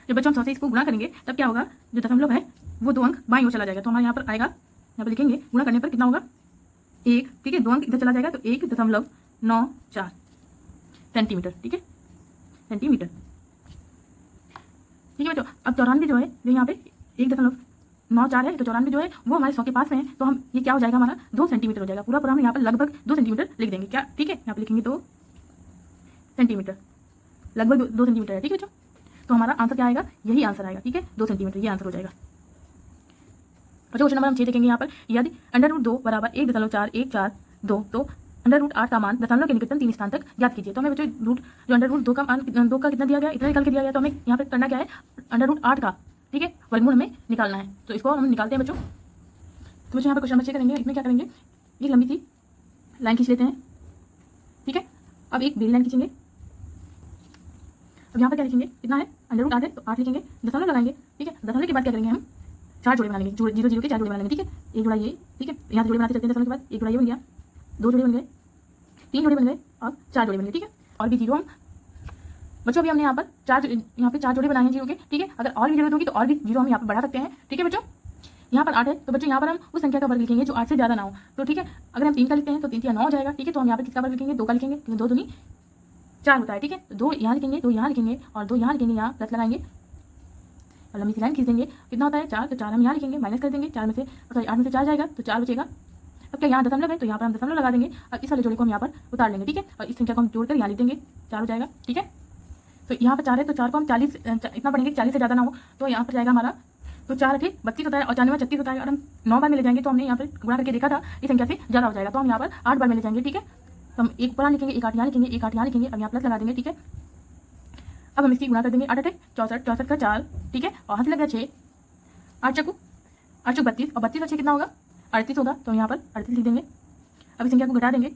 जब बच्चों हम 100 से इसको गुणा करेंगे तब क्या होगा, जो दशमलव है वो 2 अंक बाईं ओर चला जाएगा, तो हमारे यहाँ पर आएगा, यहाँ पर लिखेंगे गुणा करने पर कितना होगा 1, ठीक है। 2 अंक इधर चला जाएगा तो 1.94 सेंटीमीटर, ठीक है, सेंटीमीटर, ठीक है बच्चों। अब 94 जो है, जो यहाँ पे 1.94 है, तो 94 जो है वो हमारे 100 के पास में है, तो हम ये क्या हो जाएगा, हमारा 2 सेंटीमीटर हो जाएगा। पूरा हम यहाँ पर लगभग 2 सेंटीमीटर लिख देंगे, क्या, ठीक है। यहाँ पे लिखेंगे 2 सेंटीमीटर, लगभग 2 सेंटीमीटर है, ठीक है बच्चों। तो हमारा आंसर क्या आएगा, यही आंसर आएगा, ठीक है, 2 सेंटीमीटर, ये आंसर हो जाएगा। बच्चों क्वेश्चन नंबर हम 6 देखेंगे। यहाँ पर यदि √2 बराबर 1.414 तो √8 का मान दशमलव के निकटतम 3 स्थान तक ज्ञात कीजिए। तो हमें बच्चों जो √2 का मान 2 का कितना दिया गया, इतना निकाल के दिया गया, तो हमें यहाँ पर करना क्या है, √8 का, ठीक है, वर्गमूल हमें निकालना है। तो इसको हम निकालते हैं बच्चों। तो बच्चों यहाँ पर क्वेश्चन नंबर 6 करेंगे। इसमें क्या करेंगे, एक लंबी सी लाइन खींच लेते हैं, ठीक है। अब एक बेल लाइन खींचेंगे। अब यहाँ पर क्या लिखेंगे, कितना है, √8 है तो 8 लिखेंगे, दशमलव लगाएंगे, ठीक है। दशमलव के बाद क्या करेंगे, हम 4 जोड़े बना लेंगे, 0 0 के 4 जोड़े बना लेंगे, ठीक है। एक जोड़ा ये, ठीक है, यहाँ से जोड़े बनाते चलते हैं। दशमलव के बाद एक जोड़ा ये बन गया, 2 जोड़े बन गए, 3 जोड़े बन गए और 4 जोड़े बन गए, ठीक है। और भी 0 हम बच्चों, अभी हमने यहाँ पर 4 जोड़े बनाए हैं 0 के, ठीक है। अगर और भी जरूरत होगी तो और भी 0 हम यहाँ पर बढ़ा सकते हैं, ठीक है बच्चों। यहाँ पर 8 है तो बच्चों यहाँ पर हम उस संख्या का वर्ग लिखेंगे जो 8 से ज़्यादा ना हो, तो ठीक है। अगर हम 3 का लिखते हैं तो 3 या 9 हो जाएगा, ठीक है। तो हम यहाँ पर किसका वर्ग लिखेंगे, 2 का लिखेंगे, क्योंकि 2 दूनी 4 होता है, ठीक है। तो 2 यहाँ लिखेंगे, 2 यहाँ लिखेंगे और 2 यहाँ लिखेंगे, यहाँ प्लस लगाएंगे और लंबी सी लाइन खींच देंगे। कितना होता है 4, तो 4 हम यहाँ लिखेंगे, माइनस कर देंगे, 4 में से, सॉरी 8 में से 4 जाएगा तो 4 बचेगा। अब क्या यहाँ दशमलव है तो यहाँ पर हम दशमलव लगा देंगे और इस वाले जोड़े को हम यहाँ पर उतार लेंगे, ठीक है। और इस संख्या को हम जोड़कर यहाँ लिख देंगे, 4 हो जाएगा, ठीक है। तो यहाँ पर 4 है तो 4 को हम 40 इतना पढ़ेंगे 40 से ज़्यादा ना हो, तो यहाँ पर जाएगा हमारा, तो 4 8 32 होता है और 94 36 होता है। और हम 9 बार में ले जाएंगे तो हमने यहाँ पर गुणा करके देखा था इस संख्या से ज़्यादा हो जाएगा, तो हम यहाँ पर 8 बार में ले जाएंगे, ठीक है। तो हम 1 ऊपर लिखेंगे, 1 8 यहाँ लिखेंगे, 1 8 यहाँ लिखेंगे, अब यहाँ प्लस लगा देंगे, ठीक है। अब हम इसकी गुणा कर देंगे, 8 8 64, 64 का 4, ठीक है, और हाथ लग गया 6, 8 चक्कू 32 और 32 का 6 कितना होगा, 38 होगा, तो यहाँ पर 38 लिख देंगे। अब इस संख्या को घटा देंगे,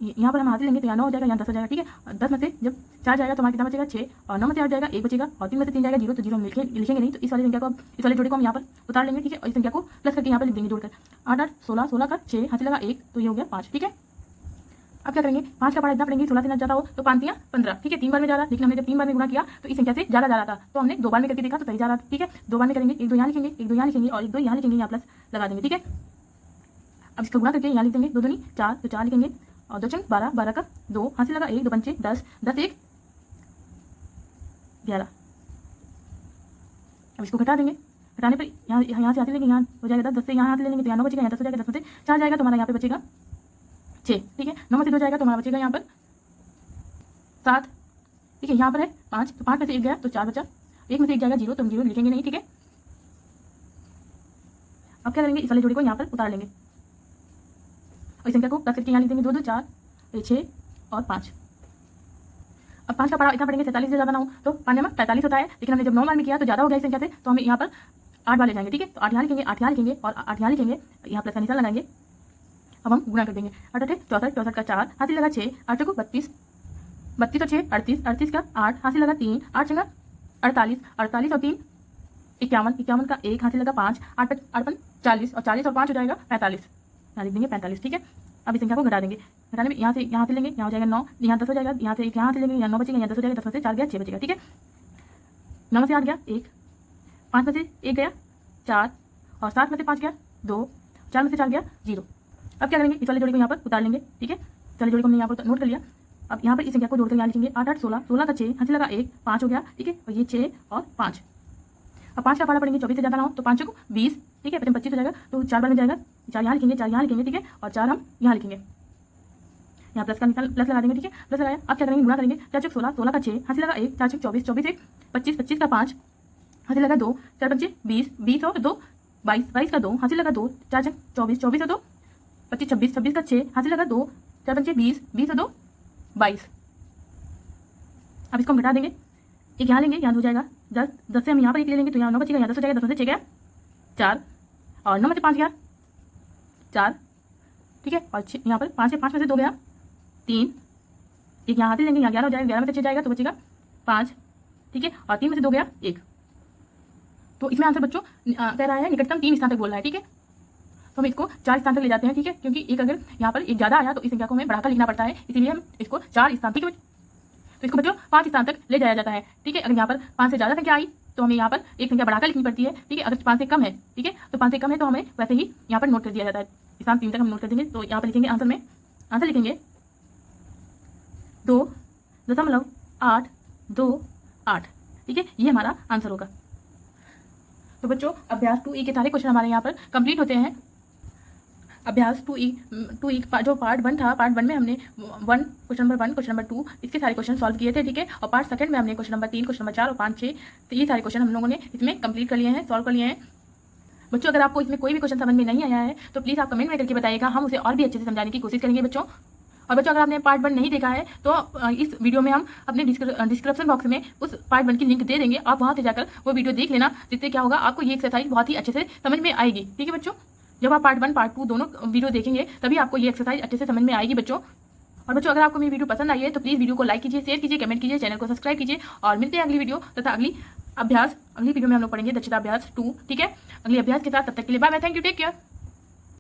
यहाँ पर हम हाथ लेंगे तो यहाँ 9 हो जाएगा, यहाँ 10 हो जाएगा, ठीक है। और 10 में से जब 4 जाएगा तो हमारा कितना बचेगा 6, और 9 में से 8 जाएगा 1 बचेगा, और 3 में से 3 जाएगा 0, तो 0 हम लिखेंगे नहीं। तो इस वाली संख्या को, इस वाले जोड़े को हम यहाँ पर उतार लेंगे, ठीक है। और इस संख्या को प्लस करके यहाँ पर लिख देंगे जोड़कर, 8 8 16, 16 का 6 हाथ लगा 1, तो ये हो गया 5, ठीक है। अब क्या करेंगे, 5 का पढ़ा इतना पढ़ेंगे, 16 से ना ज़्यादा हो तो 5 या 15, ठीक है। 3 बार में जा रहा, लेकिन हमने जब 3 बार में गुणा किया तो इस संख्या से ज़्यादा जा रहा था, तो हमने 2 बार में करके देखा तो सही जा रहा था, ठीक है। 2 बार में करेंगे, 1 2 यहाँ लिखेंगे, 1 2 यहाँ लिखेंगे और 1 2 यहाँ लिखेंगे, यहाँ प्लस लगा देंगे, ठीक है। अब इसको गुणा करके यहाँ लिख देंगे, 2 दूनी 4, तो 4 लिखेंगे और 2 चंग 12, 12 का 2 हाथ से लगा 1, 2 पंचे 10, 10 1 11। अब इसको घटा देंगे, घटाने पर यहाँ से हाथ लेंगे, यहाँ हो जाएगा 10, 10 से यहाँ हाथ ले लेंगे तो यहाँ 9 बचेगा, यहाँ 10 हो जाएगा, 10 में से 4 जाएगा तो हमारा यहाँ पे बचेगा 6, ठीक है। 9 में से 2 जाएगा तो हमारा बचेगा यहाँ पर 7, ठीक है। यहाँ पर है 5, तो 5 में से 1 गया तो 4 बचा, 1 में से 1 जाएगा 0, तो हम 0 लिखेंगे नहीं, ठीक है। अब क्या करेंगे, इस वाले जोड़ी को यहाँ पर उतार लेंगे और इस संख्या को प्लस करके यहाँ लिख देंगे, 2 2 4 6 और 5। अब 5 का पढ़ा इतना पढ़ेंगे 47 से ज़्यादा ना हो, तो 5 में 45 होता है, लेकिन हमने जब 9 बार में किया तो ज़्यादा हो गया इस संख्या से, तो हमें यहाँ पर 8 बार ले जाएंगे, ठीक है। तो 8 यहाँ लिखेंगे, 8 यहाँ लिखेंगे और 8 यहाँ लिखेंगे, यहाँ प्लस का निशान लगाएंगे अब हम गुना कर देंगे। 8 8 64, 64 का 4, हाथ से लगा 6, 8 को 32, 32 और 6 38, 38 का 8, हाथ से लगा 3, 8 जगह 48, 48 और 3 51, 51 का 1, हाथ से लगा 5, 8 8 40 और 40 और 5 हो जाएगा 45, यहाँ लिख देंगे 45। ठीक है, अब इस संख्या को घटा देंगे। घटाने में यहाँ से लेंगे, यहाँ हो जाएगा 9, यहाँ 10 हो जाएगा, यहाँ से एक यहाँ से लेंगे, यहाँ 9 बचेगा, यहाँ 10 हो जाएगा, 10 में से 4 गया 6 बचेगा। ठीक है, 9 में से 8 गया 1, 5 में से 1 गया 4 और 7 में से 5 गया 2, 4 में से 4 गया 0। अब क्या करेंगे, इस वाली जोड़ी को यहाँ पर उतार लेंगे। ठीक है, इस वाली जोड़ी को हमने यहाँ पर नोट कर लिया। अब यहाँ पर इस संख्या को जोड़कर यहाँ लिखेंगे 8 8 16, 16 का 6, हाथ से लगा 1, 5 हो गया। ठीक है, और ये 6 और 5, अब 5 का पारा पड़ेंगे, 24 से ज़्यादा ना हो तो 5 को 20। ठीक है, 25 हो जाएगा, तो 4 बार में जाएगा, 4 यहाँ लिखेंगे, 4 यहाँ लिखेंगे। ठीक है, और 4 हम यहाँ लिखेंगे, यहाँ प्लस का निकाल प्लस लगा देंगे। ठीक है, प्लस लगाया। अब क्या करेंगे, गुणा करेंगे। 4 6 16, 16 का 6, हाथ से लगा 1, 4 6 24, 24 1 25, 25 का 5, हाथ से लगा 2, 4 5 20, 20 और 2 22, 22 का 2, हाथ से लगा 2, 4 6 24, 24 और 2 25, 26, 26 का 6, हाथ से लगा 2, 4 5 20, 20 और 2 22। अब इसको हम घटा देंगे, एक यहाँ लेंगे, यहाँ हो जाएगा 10, 10 से हम यहाँ पर एक ले लेंगे तो यहाँ 9 बचेगा, यहाँ 10 हो जाएगा, 10 में से 6 गया 4 और 9 में से 5 गया 4। ठीक है, और यहाँ पर 5 में से 2 गया 3, एक यहाँ हाथ लेंगे, यहाँ 11 हो जाएगा, 11 में से 6 जाएगा तो बचेगा 5। ठीक है, और 3 में से 2 गया 1। तो इसमें आंसर बच्चों कह रहा है निकटतम 3 स्थान तक बोल रहा है। ठीक है, तो हम इसको 4 स्थान तक ले जाते हैं। ठीक है, क्योंकि एक अगर यहाँ पर एक ज़्यादा आया तो इस संख्या को हमें बढ़ाकर लिखना पड़ता है, इसीलिए हम इसको 4 स्थान। ठीक है, तो इसको बच्चों 5 स्थान तक ले जाया जाता है। ठीक है, अगर यहाँ पर 5 से ज़्यादा संख्या आई तो हमें यहाँ पर एक संख्या बढ़ाकर लिखनी पड़ती है। ठीक है, अगर 5 से कम है, ठीक है, तो 5 से कम है तो हमें वैसे ही यहाँ पर नोट कर दिया जाता है, स्थान 3 तक हम नोट कर देंगे। तो यहाँ पर लिखेंगे आंसर में, आंसर लिखेंगे 2.828। ठीक है, ये हमारा आंसर होगा। तो बच्चों अभ्यास 2E के सारे क्वेश्चन हमारे यहाँ पर कंप्लीट होते हैं। अभ्यास 2E जो पार्ट 1 था, पार्ट 1 में हमने क्वेश्चन नंबर 1, क्वेश्चन नंबर 2 इसके सारे क्वेश्चन सॉल्व किए थे। ठीक है, और पार्ट सेकंड में हमने क्वेश्चन नंबर 3, क्वेश्चन नंबर 4 और 5 6 तो ये सारे क्वेश्चन हम लोगों ने इसमें कंप्लीट कर लिए हैं, सॉल्व कर लिए हैं। बच्चों अगर आपको इसमें कोई भी क्वेश्चन समझ में नहीं आया है तो प्लीज़ आप कमेंट में करके बताइएगा, हम उसे और भी अच्छे से समझाने की कोशिश करेंगे बच्चों। और बच्चों अगर आपने पार्ट 1 नहीं देखा है तो इस वीडियो में हम अपने डिस्क्रिप्शन बॉक्स में उस पार्ट 1 की लिंक दे देंगे, आप वहाँ से जाकर वो वीडियो देख लेना, जिससे क्या होगा आपको ये एक्सरसाइज बहुत ही अच्छे से समझ में आएगी। ठीक है बच्चों, जब आप पार्ट 1 पार्ट 2 दोनों वीडियो देखेंगे तभी आपको ये एक्सरसाइज अच्छे से समझ में आएगी बच्चों। और बच्चों अगर आपको मेरी वीडियो पसंद आई है तो प्लीज़ वीडियो को लाइक कीजिए, शेयर कीजिए, कमेंट कीजिए, चैनल को सब्सक्राइब कीजिए। और मिलते हैं अगली वीडियो तथा अगली वीडियो में हम लोग पढ़ेंगे दक्षता अभ्यास 2। ठीक है, अगले अभ्यास के साथ, तब तक के लिए bye bye, thank you, take care.